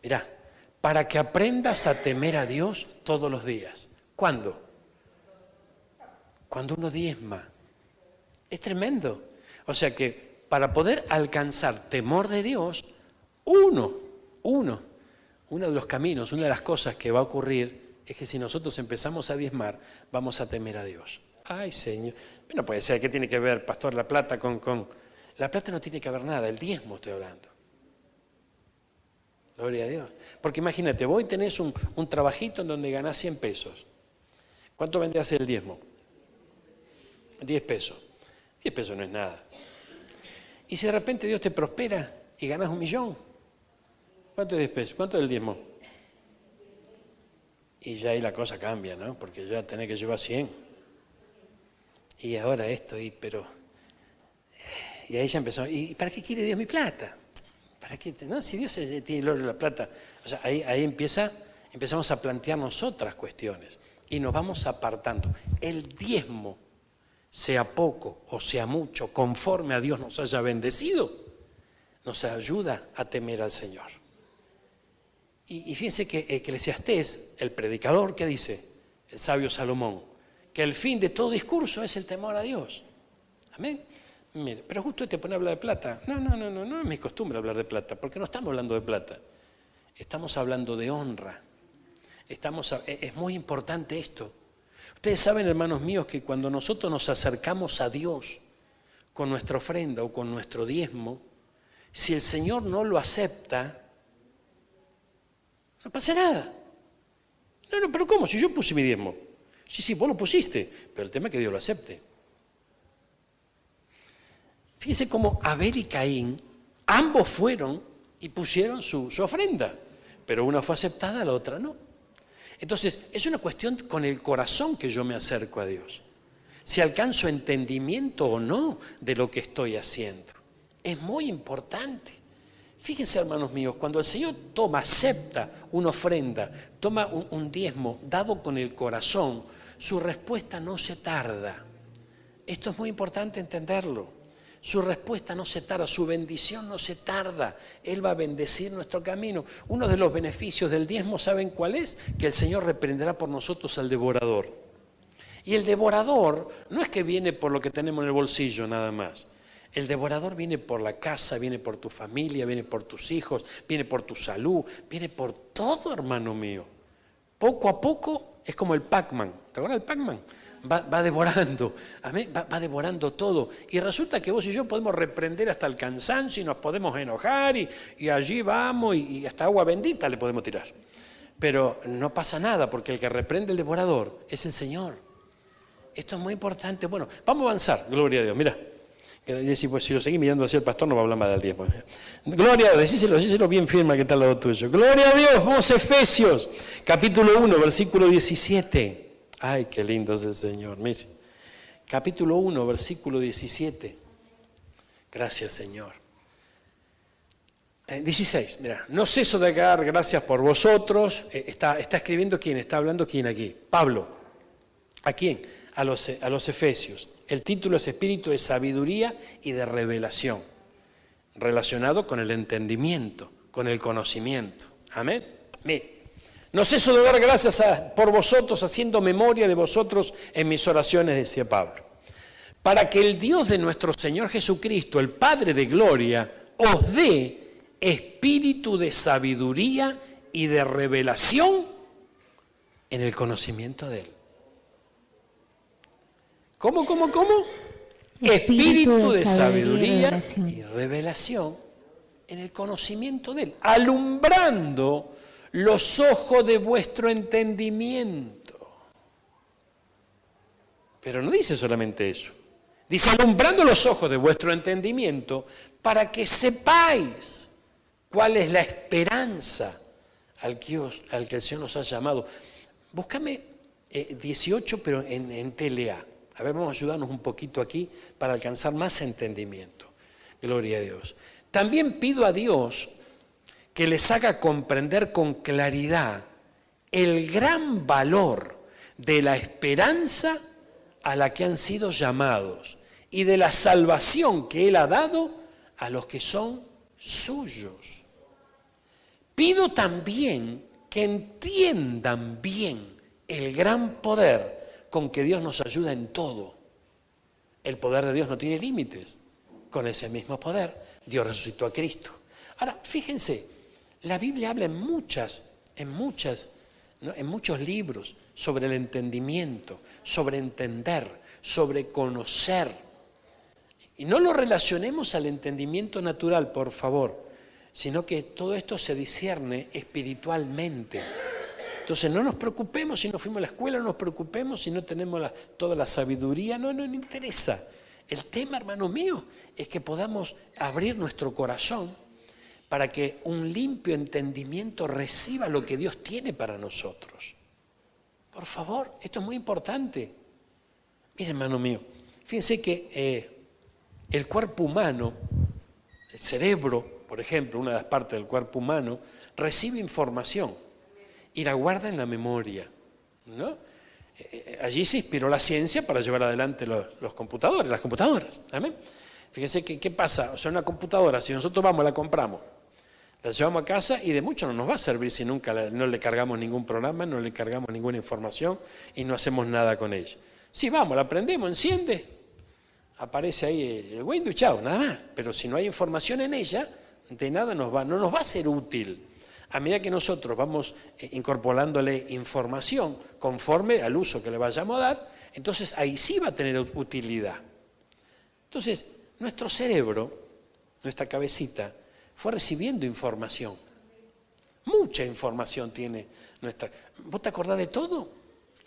Mirá, para que aprendas a temer a Dios todos los días. ¿Cuándo? Cuando uno diezma. Es tremendo. O sea que para poder alcanzar temor de Dios, uno de los caminos, una de las cosas que va a ocurrir es que si nosotros empezamos a diezmar, vamos a temer a Dios. Ay, Señor. No puede ser, ¿qué tiene que ver, pastor, la plata con...? La plata no tiene que ver nada, el diezmo estoy hablando. Gloria a Dios. Porque imagínate, vos tenés un trabajito en donde ganás 100 pesos. ¿Cuánto vendría a ser el diezmo? 10 pesos. 10 pesos no es nada. Y si de repente Dios te prospera y ganás 1.000.000, ¿cuánto es 10 pesos? ¿Cuánto es el diezmo? Y ya ahí la cosa cambia, ¿no? Porque ya tenés que llevar 100. Y ahora esto, pero... Y ahí ya empezó, ¿y para qué quiere Dios mi plata? ¿Para qué? No, si Dios tiene el oro y la plata. O sea, ahí empezamos a plantearnos otras cuestiones y nos vamos apartando. El diezmo, sea poco o sea mucho, conforme a Dios nos haya bendecido, nos ayuda a temer al Señor. Y fíjense que Eclesiastés, el predicador, ¿qué dice? El sabio Salomón, que el fin de todo discurso es el temor a Dios. Amén. Mire, pero justo te pone a hablar de plata. No es mi costumbre hablar de plata, porque no estamos hablando de plata. Estamos hablando de honra. Es muy importante esto. Ustedes saben, hermanos míos, que cuando nosotros nos acercamos a Dios con nuestra ofrenda o con nuestro diezmo, si el Señor no lo acepta, no pasa nada. No, pero ¿cómo? Si yo puse mi diezmo. Sí, vos lo pusiste, pero el tema es que Dios lo acepte. Fíjense cómo Abel y Caín, ambos fueron y pusieron su ofrenda, pero una fue aceptada, la otra no. Entonces, es una cuestión con el corazón que yo me acerco a Dios. Si alcanzo entendimiento o no de lo que estoy haciendo. Es muy importante. Fíjense, hermanos míos, cuando el Señor acepta una ofrenda, toma un diezmo dado con el corazón, su respuesta no se tarda. Esto es muy importante entenderlo. Su respuesta no se tarda, su bendición no se tarda. Él va a bendecir nuestro camino. Uno de los beneficios del diezmo, ¿saben cuál es? Que el Señor reprenderá por nosotros al devorador. Y el devorador no es que viene por lo que tenemos en el bolsillo nada más. El devorador viene por la casa, viene por tu familia, viene por tus hijos, viene por tu salud, viene por todo, hermano mío. Poco a poco es como el Pac-Man. ¿Te acuerdas del Pac-Man? Va devorando, amén, va devorando todo. Y resulta que vos y yo podemos reprender hasta el cansancio y nos podemos enojar y allí vamos y hasta agua bendita le podemos tirar. Pero no pasa nada porque el que reprende el devorador es el Señor. Esto es muy importante. Bueno, vamos a avanzar, gloria a Dios. Mira, pues, si lo seguís mirando hacia el pastor no va a hablar más del diezmo. Gloria a Dios, decíselo bien firme que está al lado tuyo. Gloria a Dios, vamos a Efesios, capítulo 1, versículo 17. Ay, qué lindo es el Señor, mire. Capítulo 1, versículo 17. Gracias, Señor. 16, mira. No ceso de dar gracias por vosotros. Está escribiendo quién, está hablando quién aquí. Pablo. ¿A quién? A los Efesios. El título es Espíritu de Sabiduría y de Revelación. Relacionado con el entendimiento, con el conocimiento. Amén. Mire. No ceso de dar gracias por vosotros, haciendo memoria de vosotros en mis oraciones, decía Pablo. Para que el Dios de nuestro Señor Jesucristo, el Padre de gloria, os dé espíritu de sabiduría y de revelación en el conocimiento de Él. ¿Cómo? Espíritu de sabiduría y revelación en el conocimiento de Él, alumbrando los ojos de vuestro entendimiento. Pero no dice solamente eso. Dice, alumbrando los ojos de vuestro entendimiento para que sepáis cuál es la esperanza al que el Señor nos ha llamado. Búscame 18, pero en TLA. A ver, vamos a ayudarnos un poquito aquí para alcanzar más entendimiento. Gloria a Dios. También pido a Dios que les haga comprender con claridad el gran valor de la esperanza a la que han sido llamados y de la salvación que Él ha dado a los que son suyos. Pido también que entiendan bien el gran poder con que Dios nos ayuda en todo. El poder de Dios no tiene límites. Con ese mismo poder, Dios resucitó a Cristo. Ahora, fíjense, la Biblia habla en muchos libros sobre el entendimiento, sobre entender, sobre conocer. Y no lo relacionemos al entendimiento natural, por favor, sino que todo esto se discierne espiritualmente. Entonces no nos preocupemos si no fuimos a la escuela, no nos preocupemos si no tenemos toda la sabiduría, no interesa. El tema, hermano mío, es que podamos abrir nuestro corazón para que un limpio entendimiento reciba lo que Dios tiene para nosotros. Por favor, esto es muy importante. Mire, hermano mío, fíjense que el cuerpo humano, el cerebro, por ejemplo, una de las partes del cuerpo humano, recibe información y la guarda en la memoria, ¿no? Allí se inspiró la ciencia para llevar adelante los computadores, las computadoras. ¿Amén? Fíjense que qué pasa, o sea, una computadora, si nosotros vamos, la compramos, la llevamos a casa y de mucho no nos va a servir si nunca no le cargamos ningún programa, no le cargamos ninguna información y no hacemos nada con ella. Sí, vamos, la prendemos, enciende, aparece ahí el Windows y chao, nada más. Pero si no hay información en ella, de nada no nos va a ser útil. A medida que nosotros vamos incorporándole información conforme al uso que le vayamos a dar, entonces ahí sí va a tener utilidad. Entonces, nuestro cerebro, nuestra cabecita, fue recibiendo información. Mucha información tiene nuestra. ¿Vos te acordás de todo?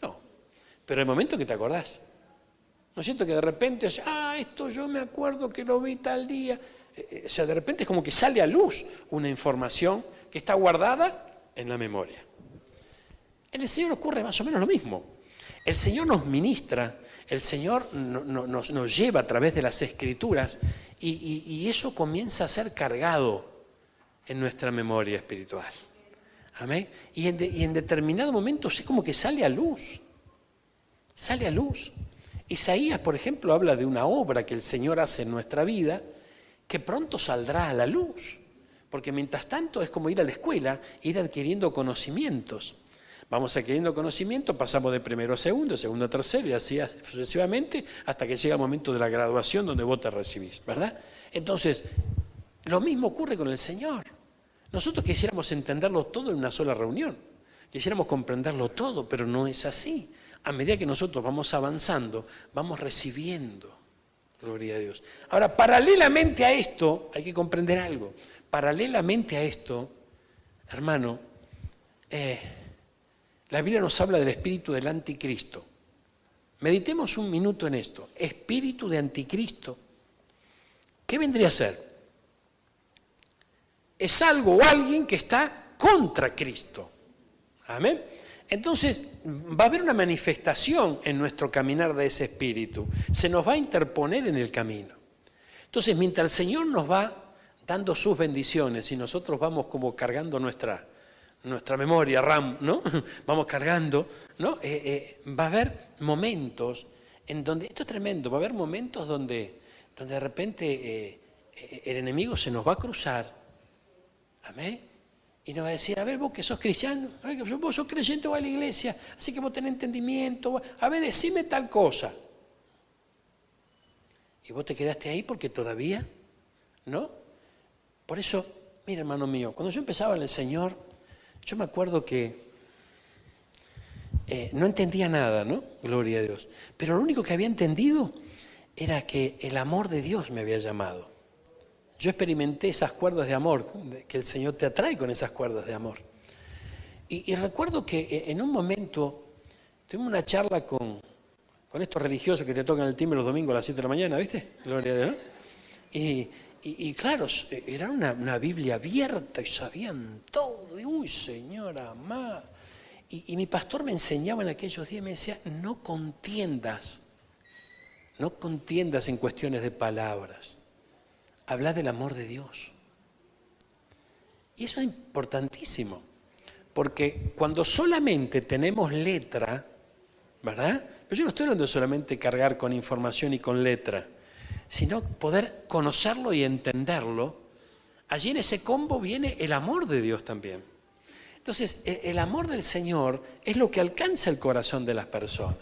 No. Pero el momento que te acordás. ¿No es cierto que de repente, esto yo me acuerdo que lo vi tal día? O sea, de repente es como que sale a luz una información que está guardada en la memoria. En el Señor ocurre más o menos lo mismo. El Señor nos ministra, el Señor nos lleva a través de las Escrituras y eso comienza a ser cargado en nuestra memoria espiritual. Amén. Y en determinado momento es como que sale a luz. Sale a luz. Isaías, por ejemplo, habla de una obra que el Señor hace en nuestra vida que pronto saldrá a la luz. Porque mientras tanto es como ir a la escuela, ir adquiriendo conocimientos. Vamos adquiriendo conocimiento, pasamos de primero a segundo a tercero y así sucesivamente hasta que llega el momento de la graduación donde vos te recibís, ¿verdad? Entonces, lo mismo ocurre con el Señor. Nosotros quisiéramos entenderlo todo en una sola reunión, quisiéramos comprenderlo todo, pero no es así. A medida que nosotros vamos avanzando, vamos recibiendo. Gloria a Dios. Ahora, paralelamente a esto, hay que comprender algo. Paralelamente a esto, hermano, la Biblia nos habla del espíritu del anticristo. Meditemos un minuto en esto. Espíritu de anticristo. ¿Qué vendría a ser? Es algo o alguien que está contra Cristo. Amén. Entonces, va a haber una manifestación en nuestro caminar de ese espíritu. Se nos va a interponer en el camino. Entonces, mientras el Señor nos va dando sus bendiciones y nosotros vamos como cargando nuestra memoria RAM, ¿no? Vamos cargando, ¿no? Va a haber momentos en donde, esto es tremendo, va a haber momentos donde de repente el enemigo se nos va a cruzar, amén, y nos va a decir, a ver, vos que sos cristiano, vos sos creyente, vas a la iglesia, así que vos tenés entendimiento, a ver, decime tal cosa. Y vos te quedaste ahí porque todavía, ¿no? Por eso, mira, hermano mío, cuando yo empezaba en el Señor, yo me acuerdo que no entendía nada, ¿no? Gloria a Dios. Pero lo único que había entendido era que el amor de Dios me había llamado. Yo experimenté esas cuerdas de amor, que el Señor te atrae con esas cuerdas de amor. Y recuerdo que en un momento tuvimos una charla con estos religiosos que te tocan el timbre los domingos a las 7 de la mañana, ¿viste? Gloria a Dios, ¿no? Y claro, era una Biblia abierta y sabían todo. Y, uy, Señor amado. Y mi pastor me enseñaba en aquellos días, me decía, no contiendas en cuestiones de palabras. Habla del amor de Dios. Y eso es importantísimo, porque cuando solamente tenemos letra, ¿verdad? Pero yo no estoy hablando de solamente cargar con información y con letra, sino poder conocerlo y entenderlo. Allí en ese combo viene el amor de Dios también. Entonces, el amor del Señor es lo que alcanza el corazón de las personas.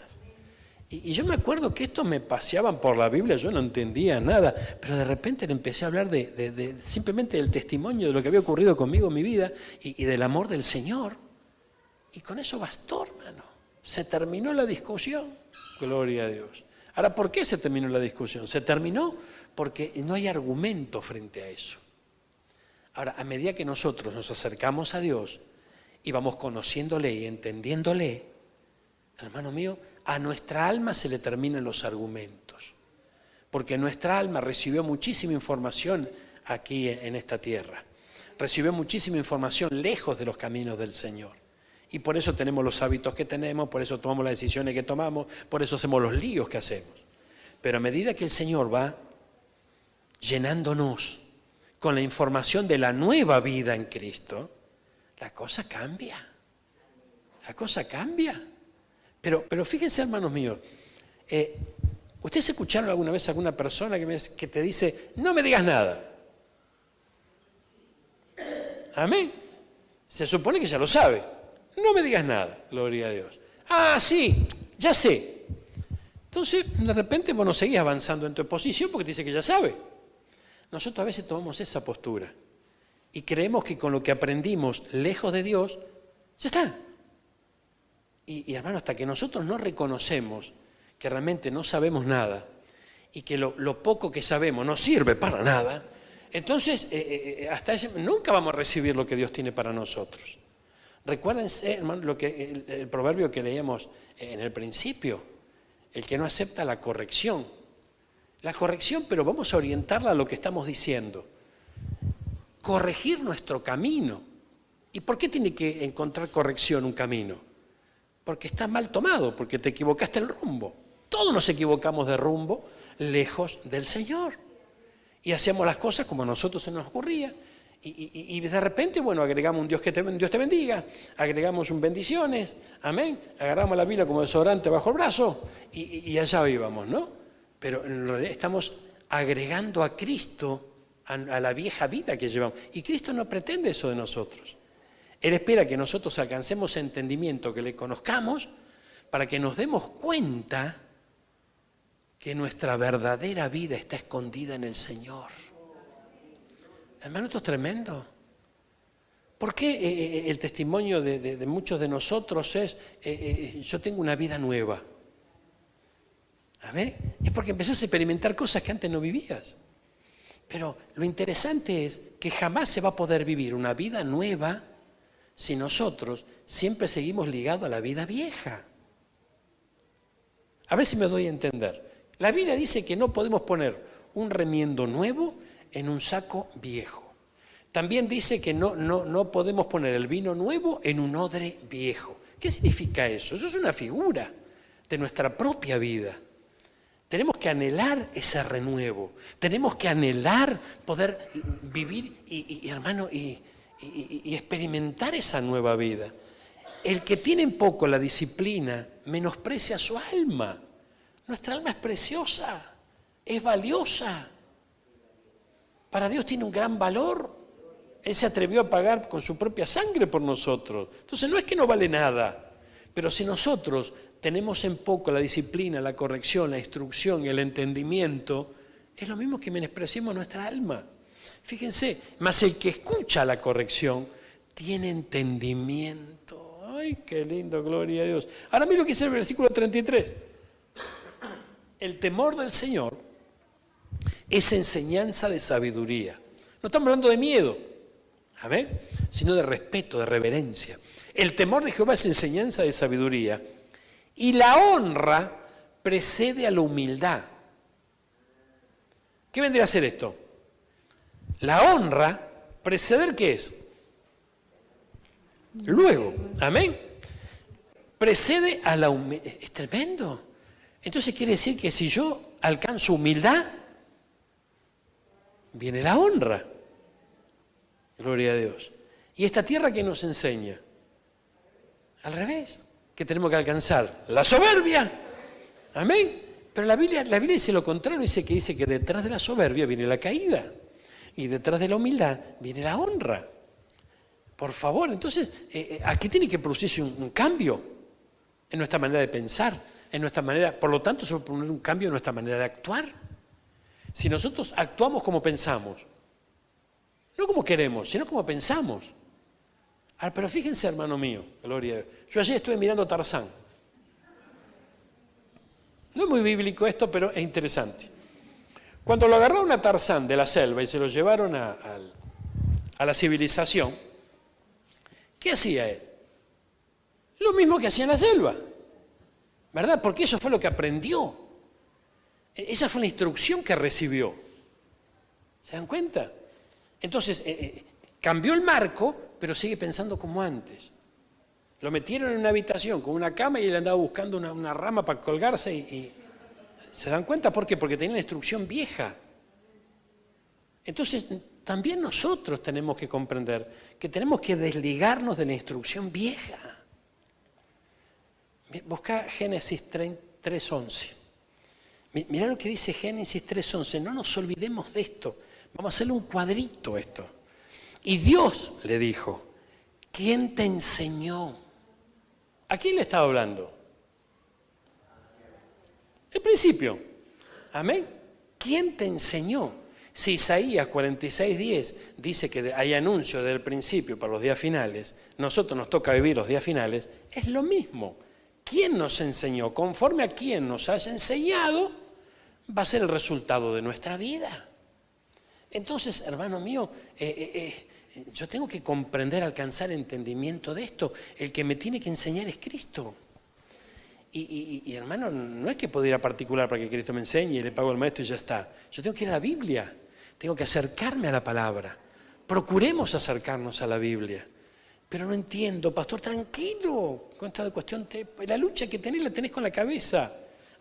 Y yo me acuerdo que estos me paseaban por la Biblia, yo no entendía nada, pero de repente le empecé a hablar de simplemente del testimonio de lo que había ocurrido conmigo en mi vida y del amor del Señor. Y con eso bastó, hermano. Se terminó la discusión. Gloria a Dios. Ahora, ¿por qué se terminó la discusión? Se terminó porque no hay argumento frente a eso. Ahora, a medida que nosotros nos acercamos a Dios y vamos conociéndole y entendiéndole, hermano mío, a nuestra alma se le terminan los argumentos. Porque nuestra alma recibió muchísima información aquí en esta tierra. Recibió muchísima información lejos de los caminos del Señor. Y por eso tenemos los hábitos que tenemos, por eso tomamos las decisiones que tomamos, por eso hacemos los líos que hacemos. Pero a medida que el Señor va llenándonos con la información de la nueva vida en Cristo, la cosa cambia. La cosa cambia. Pero fíjense, hermanos míos, ¿ustedes escucharon alguna vez a alguna persona que te dice, no me digas nada? Amén. Se supone que ya lo sabe. No me digas nada, gloria a Dios. Ah, sí, ya sé. Entonces, de repente vos no seguís avanzando en tu exposición porque te dice que ya sabe. Nosotros a veces tomamos esa postura y creemos que con lo que aprendimos lejos de Dios, ya está. Y hermano, hasta que nosotros no reconocemos que realmente no sabemos nada y que lo poco que sabemos no sirve para nada, entonces nunca vamos a recibir lo que Dios tiene para nosotros. Recuérdense, hermano, el proverbio que leíamos en el principio, el que no acepta la corrección. La corrección, pero vamos a orientarla a lo que estamos diciendo. Corregir nuestro camino. ¿Y por qué tiene que encontrar corrección un camino? Porque está mal tomado, porque te equivocaste el rumbo. Todos nos equivocamos de rumbo lejos del Señor. Y hacemos las cosas como a nosotros se nos ocurría. Y de repente, bueno, agregamos un Dios te bendiga, agregamos un bendiciones, amén, agarramos la Biblia como desodorante bajo el brazo y allá íbamos, ¿no? Pero en realidad estamos agregando a Cristo a la vieja vida que llevamos. Y Cristo no pretende eso de nosotros. Él espera que nosotros alcancemos entendimiento, que le conozcamos, para que nos demos cuenta que nuestra verdadera vida está escondida en el Señor. Hermano, esto es tremendo. ¿Por qué el testimonio de muchos de nosotros es, yo tengo una vida nueva? A ver, es porque empezás a experimentar cosas que antes no vivías. Pero lo interesante es que jamás se va a poder vivir una vida nueva si nosotros siempre seguimos ligados a la vida vieja. A ver si me doy a entender. La Biblia dice que no podemos poner un remiendo nuevo en un saco viejo. También dice que no podemos poner el vino nuevo en un odre viejo. ¿Qué significa eso? Eso es una figura de nuestra propia vida. Tenemos que anhelar ese renuevo. Tenemos que anhelar poder vivir hermano, y experimentar esa nueva vida. El que tiene en poco la disciplina menosprecia su alma. Nuestra alma es preciosa, es valiosa. Para Dios tiene un gran valor. Él se atrevió a pagar con su propia sangre por nosotros. Entonces no es que no vale nada, pero si nosotros tenemos en poco la disciplina, la corrección, la instrucción y el entendimiento, es lo mismo que menospreciamos nuestra alma. Fíjense, más el que escucha la corrección tiene entendimiento. Ay, qué lindo, gloria a Dios. Ahora mira lo que dice el versículo 33. El temor del Señor es enseñanza de sabiduría. No estamos hablando de miedo, ¿amén? Sino de respeto, de reverencia. El temor de Jehová es enseñanza de sabiduría y la honra precede a la humildad. ¿Qué vendría a ser esto? La honra, preceder, ¿qué es? Luego, amén. Precede a la humildad. Es tremendo. Entonces quiere decir que si yo alcanzo humildad, viene la honra. Gloria a Dios. ¿Y esta tierra qué nos enseña? Al revés, que tenemos que alcanzar la soberbia. Amén. Pero la Biblia dice lo contrario, dice que detrás de la soberbia viene la caída. Y detrás de la humildad viene la honra. Por favor, entonces, aquí tiene que producirse un cambio en nuestra manera de pensar, en nuestra manera, por lo tanto, se va a poner un cambio en nuestra manera de actuar. Si nosotros actuamos como pensamos, no como queremos, sino como pensamos. Ahora, pero fíjense, hermano mío, gloria a Dios. Yo ayer estuve mirando Tarzán. No es muy bíblico esto, pero es interesante. Cuando lo agarraron a Tarzán de la selva y se lo llevaron a la civilización, ¿qué hacía él? Lo mismo que hacía en la selva, ¿verdad? Porque eso fue lo que aprendió. Esa fue la instrucción que recibió. ¿Se dan cuenta? Entonces, cambió el marco, pero sigue pensando como antes. Lo metieron en una habitación con una cama y él andaba buscando una rama para colgarse y ¿se dan cuenta por qué? Porque tenía la instrucción vieja. Entonces, también nosotros tenemos que comprender que tenemos que desligarnos de la instrucción vieja. Busca Génesis 3:11. Mirá lo que dice Génesis 3:11. No nos olvidemos de esto. Vamos a hacerle un cuadrito esto. Y Dios le dijo, ¿quién te enseñó? ¿A quién le estaba hablando? El principio. Amén. ¿Quién te enseñó? Si Isaías 46:10 dice que hay anuncio del principio para los días finales, nosotros nos toca vivir los días finales, es lo mismo. ¿Quién nos enseñó? Conforme a quien nos haya enseñado, va a ser el resultado de nuestra vida. Entonces, hermano mío, yo tengo que comprender, alcanzar entendimiento de esto. El que me tiene que enseñar es Cristo. Y hermano, no es que pueda ir a particular para que Cristo me enseñe y le pago al maestro y ya está. Yo tengo que ir a la Biblia, tengo que acercarme a la palabra. Procuremos acercarnos a la Biblia. Pero no entiendo, pastor, tranquilo, con esta cuestión, la lucha que tenés la tenés con la cabeza.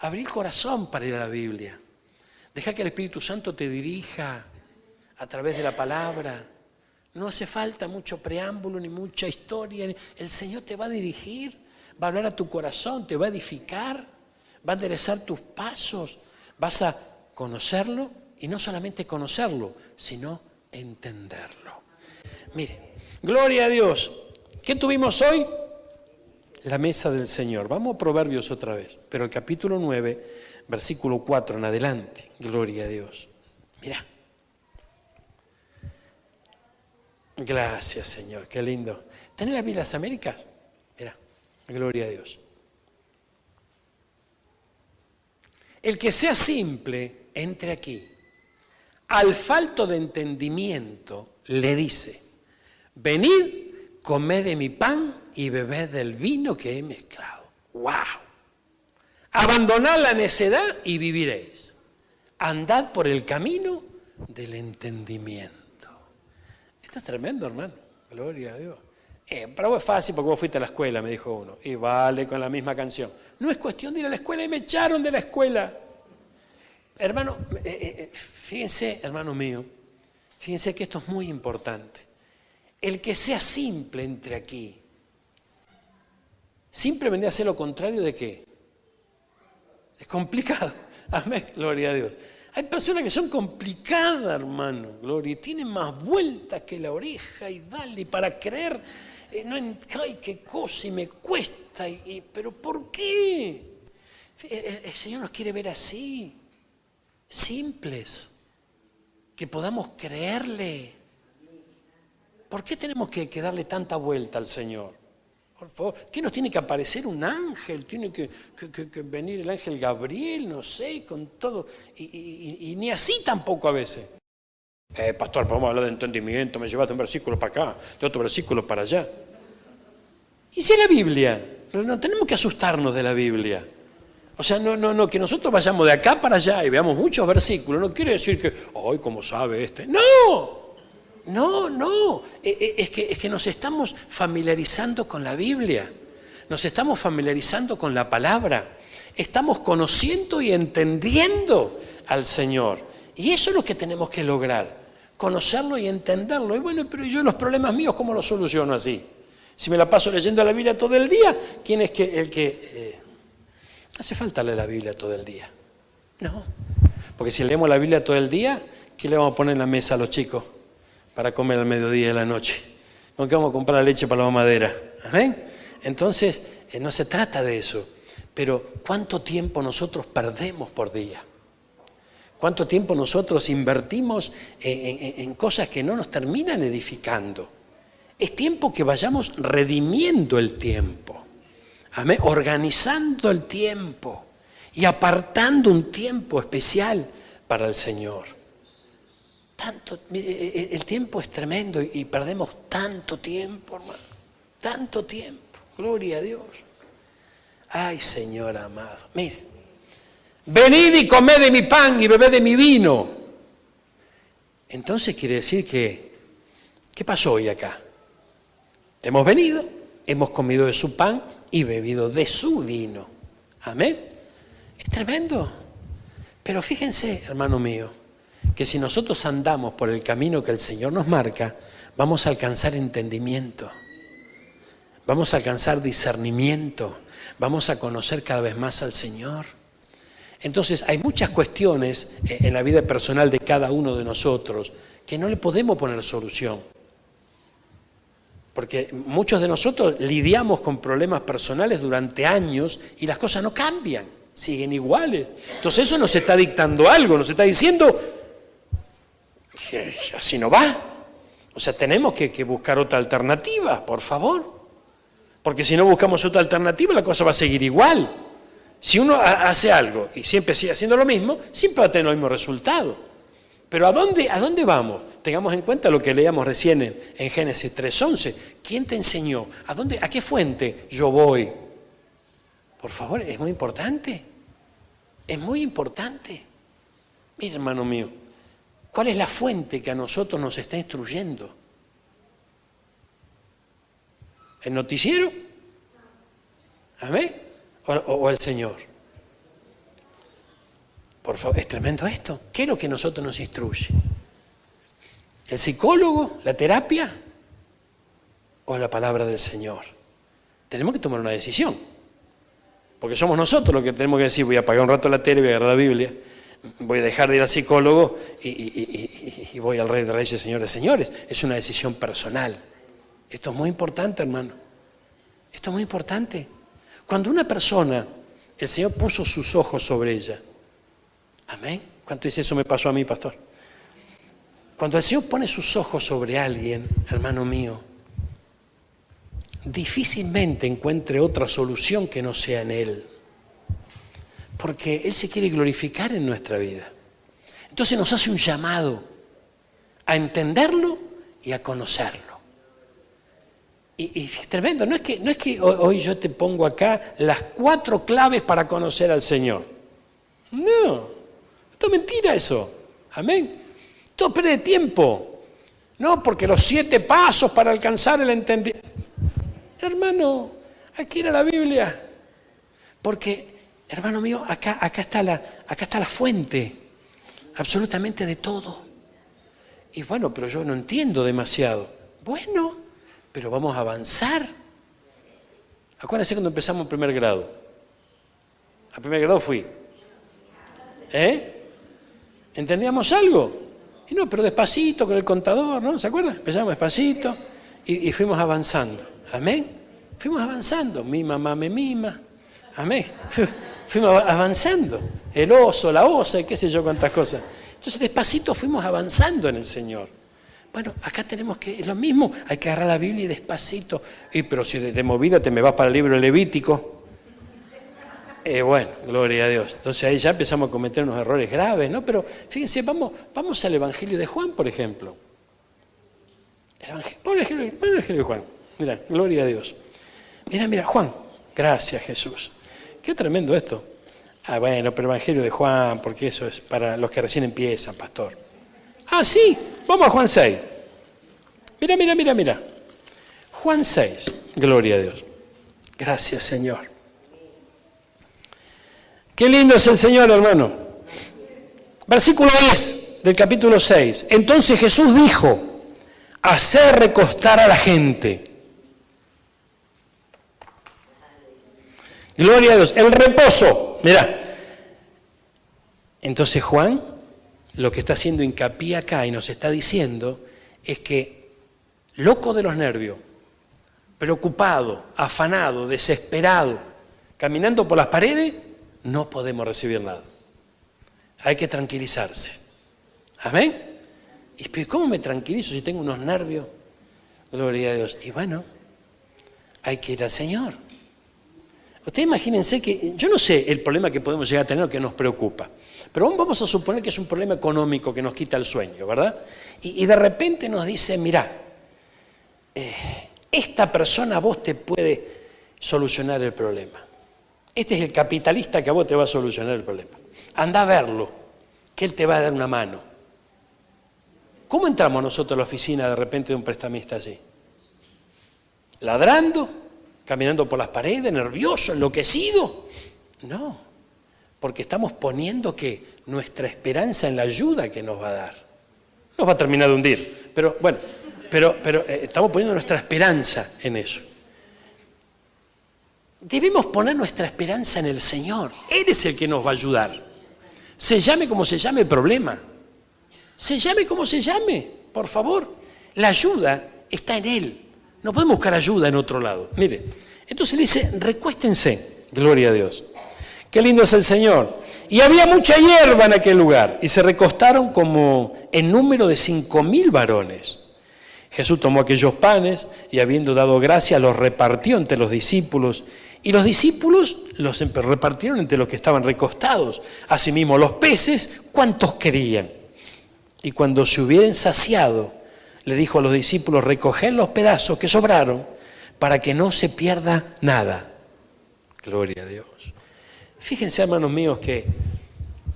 Abrir el corazón para ir a la Biblia. Deja que el Espíritu Santo te dirija a través de la palabra. No hace falta mucho preámbulo ni mucha historia. El Señor te va a dirigir, va a hablar a tu corazón, te va a edificar, va a enderezar tus pasos. Vas a conocerlo y no solamente conocerlo, sino entenderlo. Mire, gloria a Dios. ¿Qué tuvimos hoy? La mesa del Señor. Vamos a Proverbios otra vez, pero el capítulo 9, versículo 4 en adelante. Gloria a Dios. Mirá. Gracias, Señor, qué lindo. ¿Tenés la Biblia de las Américas? Mirá, gloria a Dios. El que sea simple, entre aquí. Al falto de entendimiento, le dice, venid, comed de mi pan y bebed del vino que he mezclado. ¡Wow! Abandonad la necedad y viviréis. Andad por el camino del entendimiento. Esto es tremendo, hermano. Gloria a Dios. Para vos es fácil porque vos fuiste a la escuela, me dijo uno. Y vale con la misma canción. No es cuestión de ir a la escuela y me echaron de la escuela. Hermano, fíjense, hermano mío, fíjense que esto es muy importante. El que sea simple entre aquí. Simple vendría a ser lo contrario de qué. Es complicado. Amén, gloria a Dios. Hay personas que son complicadas, hermano, gloria, y tienen más vueltas que la oreja y dale, y para creer, ay, qué cosa, y me cuesta, pero ¿por qué? El Señor nos quiere ver así, simples, que podamos creerle. ¿Por qué tenemos que darle tanta vuelta al Señor? Por favor, ¿qué nos tiene que aparecer un ángel? Tiene que venir el ángel Gabriel, no sé, con todo. Y ni así tampoco a veces. Pastor, vamos a hablar de entendimiento, me llevaste un versículo para acá, de otro versículo para allá. ¿Y si es la Biblia? No tenemos que asustarnos de la Biblia. O sea, no, que nosotros vayamos de acá para allá y veamos muchos versículos, no quiere decir que, ¡ay, cómo sabe este! ¡No! No, es que nos estamos familiarizando con la Biblia, nos estamos familiarizando con la palabra, estamos conociendo y entendiendo al Señor. Y eso es lo que tenemos que lograr, conocerlo y entenderlo. Y bueno, pero yo los problemas míos, ¿cómo los soluciono así? Si me la paso leyendo la Biblia todo el día, ¿quién es el que...? No hace falta leer la Biblia todo el día, no. Porque si leemos la Biblia todo el día, ¿qué le vamos a poner en la mesa a los chicos para comer al mediodía y a la noche? ¿Con qué vamos a comprar leche para la mamadera? ¿Amén? Entonces, no se trata de eso. Pero ¿cuánto tiempo nosotros perdemos por día? ¿Cuánto tiempo nosotros invertimos en cosas que no nos terminan edificando? Es tiempo que vayamos redimiendo el tiempo. ¿Amén? Organizando el tiempo y apartando un tiempo especial para el Señor. El tiempo es tremendo y perdemos tanto tiempo, hermano. Tanto tiempo. Gloria a Dios. Ay, Señor amado. Mire. Venid y comed de mi pan y bebed de mi vino. Entonces quiere decir que, ¿qué pasó hoy acá? Hemos venido, hemos comido de su pan y bebido de su vino. Amén. Es tremendo. Pero fíjense, hermano mío, que si nosotros andamos por el camino que el Señor nos marca, vamos a alcanzar entendimiento, vamos a alcanzar discernimiento, vamos a conocer cada vez más al Señor. Entonces hay muchas cuestiones en la vida personal de cada uno de nosotros que no le podemos poner solución. Porque muchos de nosotros lidiamos con problemas personales durante años y las cosas no cambian, siguen iguales. Entonces eso nos está dictando algo, nos está diciendo que así no va. O sea, tenemos que buscar otra alternativa, por favor. Porque si no buscamos otra alternativa, la cosa va a seguir igual. Si uno hace algo y siempre sigue haciendo lo mismo, siempre va a tener los mismos resultados. Pero ¿a dónde vamos? Tengamos en cuenta lo que leíamos recién en Génesis 3:11. ¿Quién te enseñó? ¿A qué fuente yo voy? Por favor, es muy importante. Es muy importante. Mira, hermano mío, ¿cuál es la fuente que a nosotros nos está instruyendo? ¿El noticiero? ¿Amén? ¿O el Señor? Por favor, es tremendo esto. ¿Qué es lo que a nosotros nos instruye? ¿El psicólogo? ¿La terapia? ¿O la palabra del Señor? Tenemos que tomar una decisión. Porque somos nosotros los que tenemos que decir, voy a apagar un rato la tele, voy a agarrar la Biblia, voy a dejar de ir al psicólogo y voy al Rey de Reyes, Señores, Señores. Es una decisión personal. Esto es muy importante, hermano. Esto es muy importante. Cuando una persona, el Señor puso sus ojos sobre ella. Amén. ¿Cuánto dice eso me pasó a mí, pastor? Cuando el Señor pone sus ojos sobre alguien, hermano mío, difícilmente encuentre otra solución que no sea en Él. Porque Él se quiere glorificar en nuestra vida. Entonces nos hace un llamado a entenderlo y a conocerlo. Y es tremendo, no es que hoy yo te pongo acá las 4 claves para conocer al Señor. No, esto es mentira eso. Amén. Esto pierde tiempo. No, porque los 7 pasos para alcanzar el entendimiento. Hermano, aquí era la Biblia. Porque, hermano mío, acá está la fuente absolutamente de todo. Y bueno, pero yo no entiendo demasiado. Bueno, pero vamos a avanzar. Acuérdense cuando empezamos en primer grado. A primer grado fui. ¿Entendíamos algo? Y no, pero despacito con el contador, ¿no? ¿Se acuerdan? Empezamos despacito y fuimos avanzando. Amén. Fuimos avanzando. Mi mamá me mima. Amén. Fuimos avanzando. El oso, la osa, y qué sé yo cuántas cosas. Entonces despacito fuimos avanzando en el Señor. Bueno, acá tenemos que, es lo mismo, hay que agarrar la Biblia y despacito. Pero si de movida te me vas para el libro de Levítico, bueno, gloria a Dios. Entonces ahí ya empezamos a cometer unos errores graves, ¿no? Pero fíjense, vamos al Evangelio de Juan, por ejemplo. El Evangelio de Juan. Mira, gloria a Dios. Mira, Juan. Gracias, Jesús. Qué tremendo esto. Bueno, pero Evangelio de Juan, porque eso es para los que recién empiezan, pastor. Sí, vamos a Juan 6. Mira. Juan 6, gloria a Dios. Gracias, Señor. Qué lindo es el Señor, hermano. Versículo 10 del capítulo 6. Entonces Jesús dijo, hacer recostar a la gente. Gloria a Dios. El reposo. Mirá. Entonces Juan lo que está haciendo hincapié acá y nos está diciendo es que, loco de los nervios, preocupado, afanado, desesperado, caminando por las paredes, no podemos recibir nada. Hay que tranquilizarse. ¿Amén? ¿Y cómo me tranquilizo si tengo unos nervios? Gloria a Dios. Y bueno, hay que ir al Señor. Ustedes imagínense que, yo no sé el problema que podemos llegar a tener o que nos preocupa, pero vamos a suponer que es un problema económico que nos quita el sueño, ¿verdad? Y de repente nos dice, mirá, esta persona a vos te puede solucionar el problema. Este es el capitalista que a vos te va a solucionar el problema. Anda a verlo, que él te va a dar una mano. ¿Cómo entramos nosotros a la oficina de repente de un prestamista así? ¿Ladrando? ¿Caminando por las paredes? ¿Nervioso? ¿Enloquecido? No, porque estamos poniendo que nuestra esperanza en la ayuda que nos va a dar. Nos va a terminar de hundir, pero bueno, pero estamos poniendo nuestra esperanza en eso. Debemos poner nuestra esperanza en el Señor. Él es el que nos va a ayudar. Se llame como se llame el problema. Se llame como se llame, por favor. La ayuda está en Él. No podemos buscar ayuda en otro lado. Mire, entonces le dice, recuéstense. Gloria a Dios. Qué lindo es el Señor. Y había mucha hierba en aquel lugar. Y se recostaron como en número de 5.000 varones. Jesús tomó aquellos panes y habiendo dado gracia los repartió entre los discípulos. Y los discípulos los repartieron entre los que estaban recostados. Asimismo los peces, ¿cuántos querían? Y cuando se hubieran saciado, le dijo a los discípulos, recoged los pedazos que sobraron para que no se pierda nada. Gloria a Dios. Fíjense, hermanos míos, que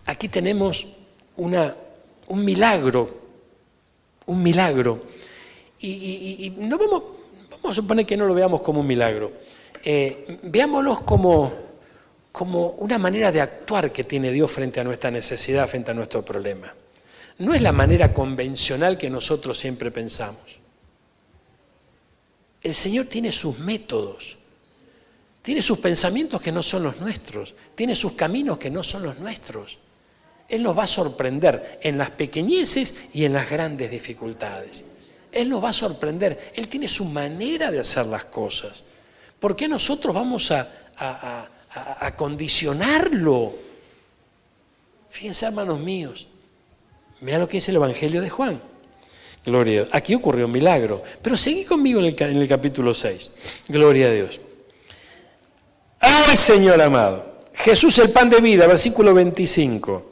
aquí tenemos un milagro. Y no vamos a suponer que no lo veamos como un milagro. Veámoslo como una manera de actuar que tiene Dios frente a nuestra necesidad, frente a nuestro problema. no es la manera convencional que nosotros siempre pensamos. El Señor tiene sus métodos, tiene sus pensamientos que no son los nuestros, tiene sus caminos que no son los nuestros. Él nos va a sorprender en las pequeñeces y en las grandes dificultades. Él nos va a sorprender, Él tiene su manera de hacer las cosas. ¿Por qué nosotros vamos a condicionarlo? Fíjense, hermanos míos, mirá lo que dice el Evangelio de Juan. Gloria a Dios. Aquí ocurrió un milagro. Pero seguí conmigo en el capítulo 6. Gloria a Dios. ¡Ay, Señor amado! Jesús el pan de vida, versículo 25.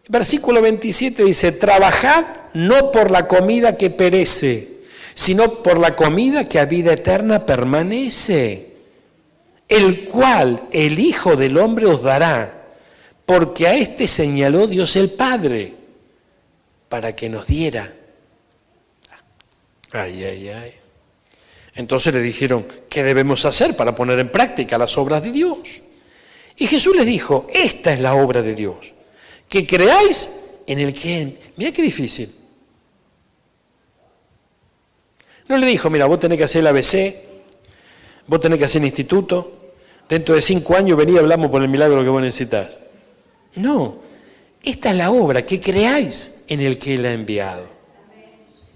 Versículo 27 dice, trabajad no por la comida que perece, sino por la comida que a vida eterna permanece, el cual el Hijo del Hombre os dará, porque a este señaló Dios el Padre, para que nos diera. Ay, ay, ay. Entonces le dijeron, ¿qué debemos hacer para poner en práctica las obras de Dios? Y Jesús les dijo, esta es la obra de Dios, que creáis en el que... Mirá qué difícil. No le dijo, mira, vos tenés que hacer el ABC, vos tenés que hacer el instituto, dentro de 5 años vení y hablamos por el milagro que vos necesitas. No, esta es la obra, que creáis en el que Él ha enviado.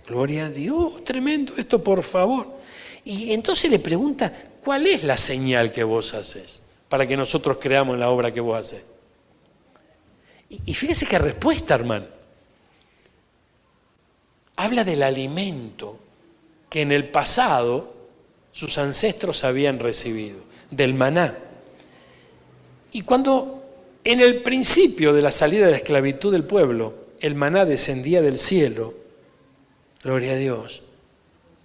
Gloria a Dios, tremendo esto, por favor. Y entonces le pregunta, ¿cuál es la señal que vos haces para que nosotros creamos en la obra que vos haces? Y fíjese qué respuesta, hermano. Habla del alimento que en el pasado sus ancestros habían recibido, del maná. Y cuando en el principio de la salida de la esclavitud del pueblo, el maná descendía del cielo, gloria a Dios,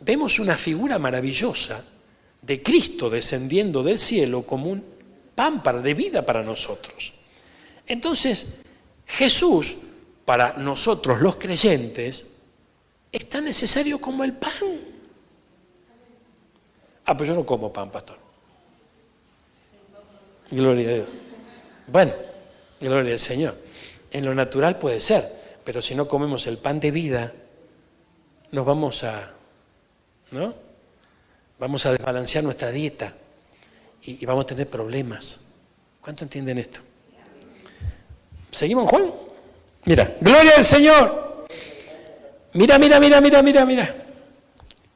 vemos una figura maravillosa de Cristo descendiendo del cielo como un pan de vida para nosotros. Entonces, Jesús, para nosotros los creyentes, es tan necesario como el pan. Ah, pues yo no como pan, pastor. Gloria a Dios. Bueno, gloria al Señor. En lo natural puede ser, pero si no comemos el pan de vida, nos vamos a, ¿no? Vamos a desbalancear nuestra dieta y vamos a tener problemas. ¿Cuánto entienden esto? ¿Seguimos, Juan? Mira, gloria al Señor. Mira.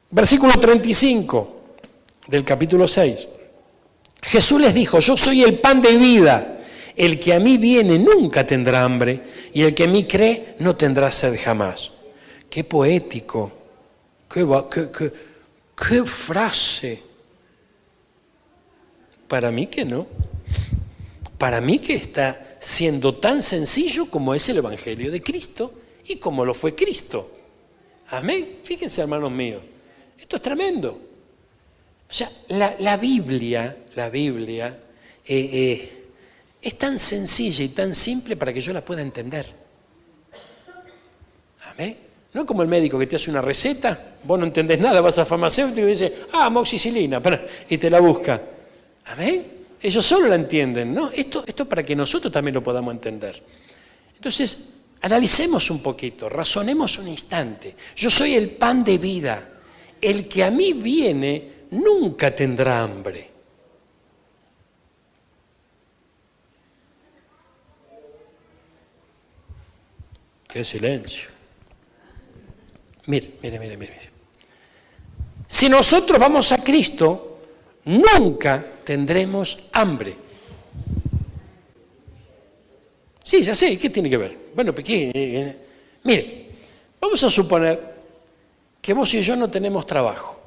Versículo 35 del capítulo 6. Jesús les dijo, yo soy el pan de vida. El que a mí viene nunca tendrá hambre y el que en mí cree no tendrá sed jamás. Qué poético, qué frase. Para mí que no. Para mí que está siendo tan sencillo como es el Evangelio de Cristo y como lo fue Cristo. Amén. Fíjense, hermanos míos, esto es tremendo. O sea, la Biblia es tan sencilla y tan simple para que yo la pueda entender. Amén. No es como el médico que te hace una receta, vos no entendés nada, vas a farmacéutico y dice, amoxicilina, y te la busca. Amén. Ellos solo la entienden, ¿no? Esto para que nosotros también lo podamos entender. Entonces, analicemos un poquito, razonemos un instante. Yo soy el pan de vida. El que a mí viene nunca tendrá hambre. ¡Qué silencio! Mire. Si nosotros vamos a Cristo, nunca tendremos hambre. Sí, ya sé, ¿qué tiene que ver? Bueno, mire, vamos a suponer que vos y yo no tenemos trabajo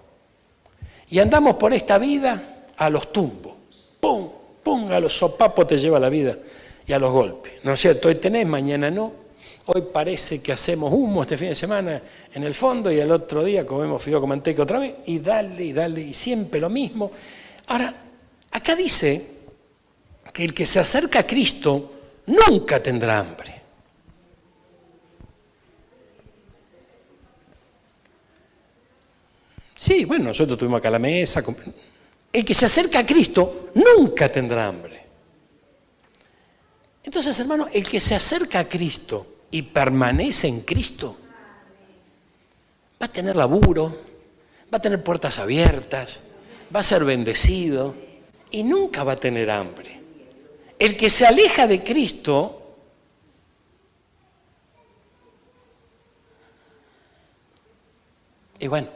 y andamos por esta vida a los tumbos. ¡Pum! ¡Pum! A los sopapos te lleva la vida y a los golpes. ¿No es cierto? Hoy tenés, mañana no. Hoy parece que hacemos humo este fin de semana en el fondo y el otro día comemos fideo con manteca otra vez y dale, y siempre lo mismo. Ahora, acá dice que el que se acerca a Cristo nunca tendrá hambre. Sí, bueno, nosotros tuvimos acá la mesa. El que se acerca a Cristo nunca tendrá hambre. Entonces, hermano, el que se acerca a Cristo y permanece en Cristo, va a tener laburo, va a tener puertas abiertas, va a ser bendecido y nunca va a tener hambre. El que se aleja de Cristo y bueno,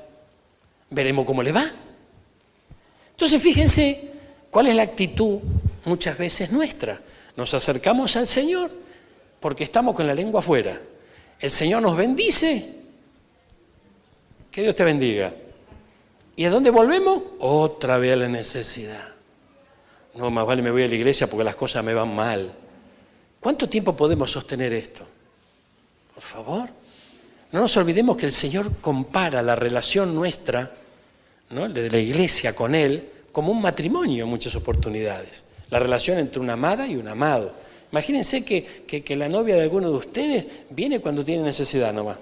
veremos cómo le va. Entonces fíjense cuál es la actitud muchas veces nuestra. Nos acercamos al Señor porque estamos con la lengua afuera. El Señor nos bendice. Que Dios te bendiga. ¿Y a dónde volvemos? Otra vez a la necesidad. No, más vale me voy a la iglesia porque las cosas me van mal. ¿Cuánto tiempo podemos sostener esto? Por favor. No nos olvidemos que el Señor compara la relación nuestra, ¿no?, de la iglesia con Él, como un matrimonio en muchas oportunidades. La relación entre una amada y un amado. Imagínense que la novia de alguno de ustedes viene cuando tiene necesidad nomás.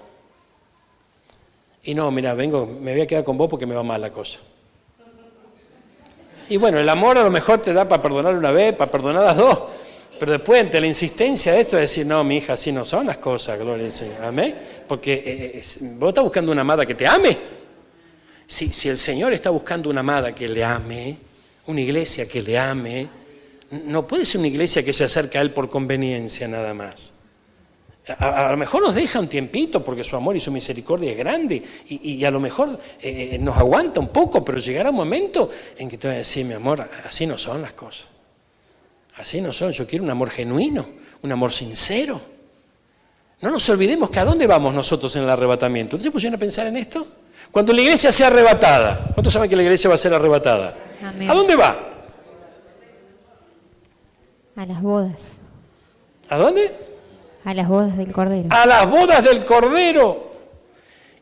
Y no, mira, me voy a quedar con vos porque me va mal la cosa. Y bueno, el amor a lo mejor te da para perdonar una vez, para perdonar las dos. Pero después, ante la insistencia de esto, es decir, no, mi hija, así no son las cosas, gloria al Señor. Amén. Porque vos estás buscando una amada que te ame. Si el Señor está buscando una amada que le ame, una iglesia que le ame, no puede ser una iglesia que se acerque a Él por conveniencia nada más. A lo mejor nos deja un tiempito porque su amor y su misericordia es grande y a lo mejor nos aguanta un poco, pero llegará un momento en que te va a decir, mi amor, así no son las cosas. Así no son, yo quiero un amor genuino, un amor sincero. No nos olvidemos que a dónde vamos nosotros en el arrebatamiento. ¿Ustedes se pusieron a pensar en esto? Cuando la iglesia sea arrebatada, ¿cuántos saben que la iglesia va a ser arrebatada? Amén. ¿A dónde va? A las bodas. ¿A dónde? A las bodas del Cordero. A las bodas del Cordero.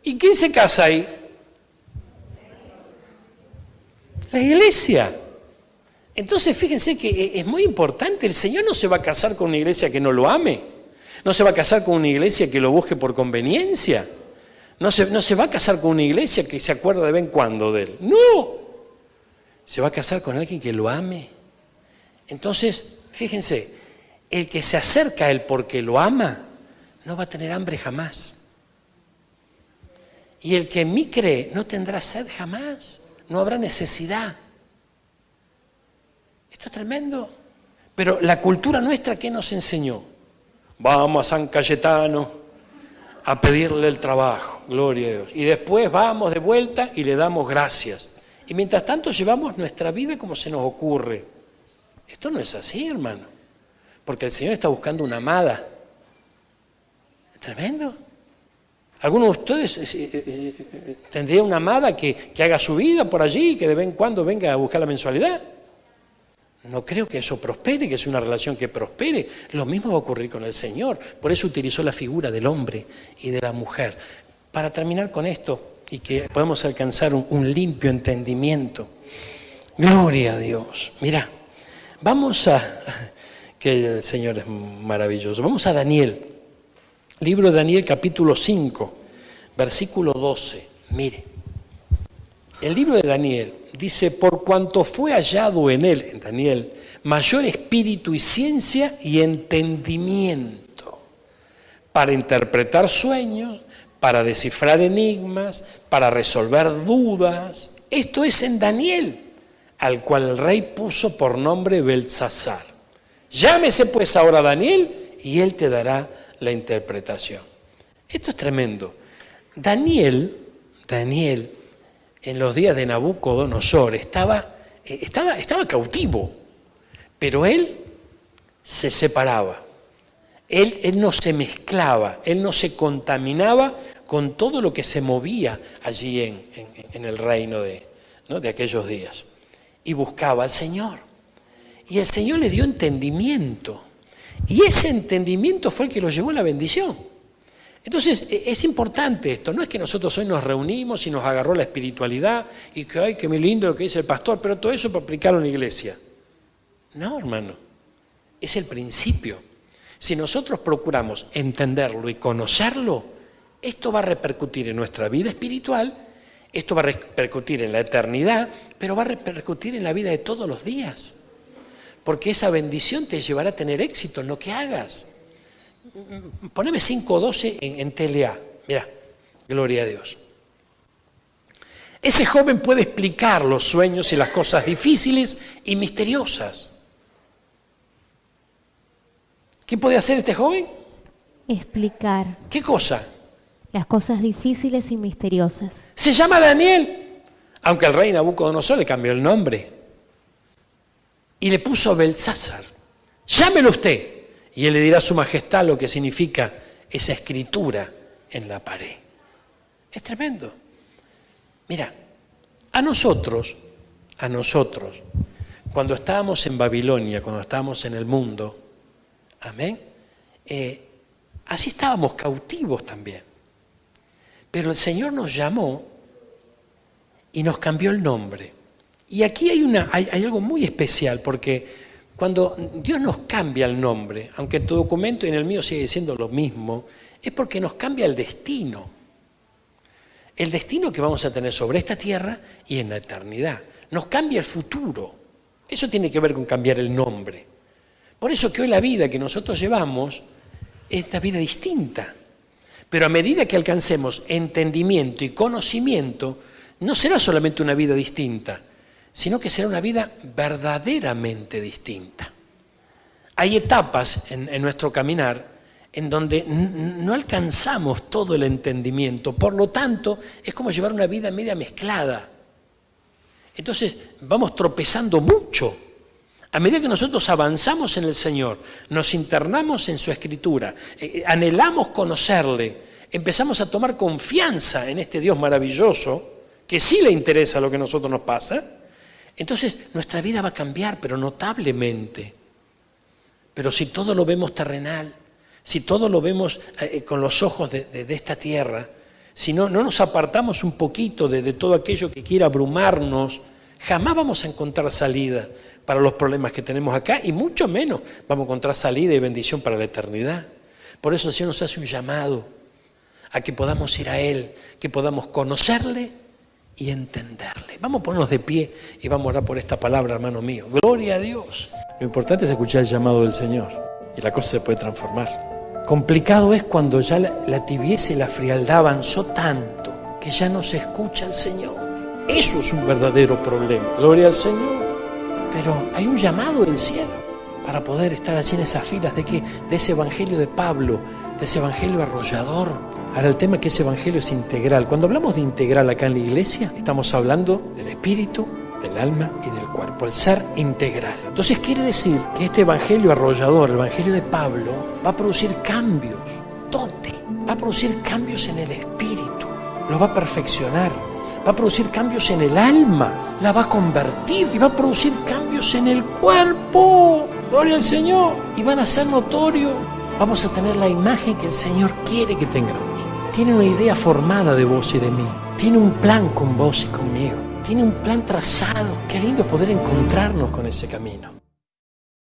¿Y quién se casa ahí? La iglesia. Entonces fíjense que es muy importante, el Señor no se va a casar con una iglesia que no lo ame, no se va a casar con una iglesia que lo busque por conveniencia, no se va a casar con una iglesia que se acuerda de vez en cuando de Él, no, se va a casar con alguien que lo ame. Entonces, fíjense, el que se acerca a Él porque lo ama, no va a tener hambre jamás. Y el que en mí cree no tendrá sed jamás, no habrá necesidad. Esto es tremendo. Pero la cultura nuestra, ¿qué nos enseñó? Vamos a San Cayetano a pedirle el trabajo, gloria a Dios. Y después vamos de vuelta y le damos gracias. Y mientras tanto llevamos nuestra vida como se nos ocurre. Esto no es así, hermano. Porque el Señor está buscando una amada. ¿Es tremendo? ¿Alguno de ustedes tendría una amada que haga su vida por allí y que de vez en cuando venga a buscar la mensualidad? No creo que eso prospere, que sea una relación que prospere. Lo mismo va a ocurrir con el Señor. Por eso utilizó la figura del hombre y de la mujer. Para terminar con esto y que podamos alcanzar un limpio entendimiento. Gloria a Dios. Mira, vamos a... que el Señor es maravilloso. Vamos a Daniel. Libro de Daniel, capítulo 5, versículo 12. Mire, el libro de Daniel dice, por cuanto fue hallado en él, en Daniel, mayor espíritu y ciencia y entendimiento para interpretar sueños, para descifrar enigmas, para resolver dudas. Esto es en Daniel, al cual el rey puso por nombre Beltsasar. Llámese pues ahora Daniel y él te dará la interpretación. Esto es tremendo. Daniel, en los días de Nabucodonosor, estaba cautivo, pero él se separaba. Él no se mezclaba, él no se contaminaba con todo lo que se movía allí en el reino de aquellos días. Y buscaba al Señor. Y el Señor le dio entendimiento. Y ese entendimiento fue el que lo llevó a la bendición. Entonces, es importante esto. No es que nosotros hoy nos reunimos y nos agarró la espiritualidad y que, ay, qué muy lindo lo que dice el pastor, pero todo eso para aplicarlo en la iglesia. No, hermano. Es el principio. Si nosotros procuramos entenderlo y conocerlo, esto va a repercutir en nuestra vida espiritual, esto va a repercutir en la eternidad, pero va a repercutir en la vida de todos los días. Porque esa bendición te llevará a tener éxito en lo que hagas. Poneme 5:12 en TLA. Mirá, gloria a Dios. Ese joven puede explicar los sueños y las cosas difíciles y misteriosas. ¿Qué puede hacer este joven? Explicar ¿Qué cosa? las cosas difíciles y misteriosas. Se llama Daniel, aunque el rey Nabucodonosor le cambió el nombre y le puso Belsasar. Llámelo usted y él le dirá a su majestad lo que significa esa escritura en la pared. Es tremendo. Mira, a nosotros, cuando estábamos en Babilonia, cuando estábamos en el mundo, amén, así estábamos cautivos también. Pero el Señor nos llamó y nos cambió el nombre. Y aquí hay algo muy especial, porque cuando Dios nos cambia el nombre, aunque en tu documento y en el mío sigue siendo lo mismo, es porque nos cambia el destino. El destino que vamos a tener sobre esta tierra y en la eternidad. Nos cambia el futuro. Eso tiene que ver con cambiar el nombre. Por eso que hoy la vida que nosotros llevamos es una vida distinta. Pero a medida que alcancemos entendimiento y conocimiento, no será solamente una vida distinta, sino que será una vida verdaderamente distinta. Hay etapas en nuestro caminar en donde no alcanzamos todo el entendimiento, por lo tanto, es como llevar una vida media mezclada. Entonces, vamos tropezando mucho. A medida que nosotros avanzamos en el Señor, nos internamos en su Escritura, anhelamos conocerle, empezamos a tomar confianza en este Dios maravilloso, que sí le interesa lo que a nosotros nos pasa, entonces nuestra vida va a cambiar, pero notablemente. Pero si todo lo vemos terrenal, si todo lo vemos con los ojos de esta tierra, si no nos apartamos un poquito de todo aquello que quiera abrumarnos, jamás vamos a encontrar salida para los problemas que tenemos acá y mucho menos vamos a encontrar salida y bendición para la eternidad. Por eso el Señor nos hace un llamado a que podamos ir a Él, que podamos conocerle y entenderle. Vamos a ponernos de pie y vamos a orar por esta palabra, hermano mío. Gloria a Dios. Lo importante es escuchar el llamado del Señor y la cosa se puede transformar. Complicado es cuando ya la tibieza y la frialdad avanzó tanto que ya no se escucha al Señor. Eso es un verdadero problema. Gloria al Señor. Pero hay un llamado del cielo para poder estar así en esas filas de ese evangelio de Pablo, de ese evangelio arrollador. Ahora el tema es que ese evangelio es integral. Cuando hablamos de integral acá en la iglesia, estamos hablando del espíritu, del alma y del cuerpo, el ser integral. Entonces quiere decir que este evangelio arrollador, el evangelio de Pablo, va a producir cambios. ¿Dónde? Va a producir cambios en el espíritu, lo va a perfeccionar, va a producir cambios en el alma, la va a convertir y va a producir cambios en el cuerpo. Gloria al Señor. Y van a ser notorios. Vamos a tener la imagen que el Señor quiere que tengamos. Tiene una idea formada de vos y de mí. Tiene un plan con vos y conmigo. Tiene un plan trazado. Qué lindo poder encontrarnos con ese camino.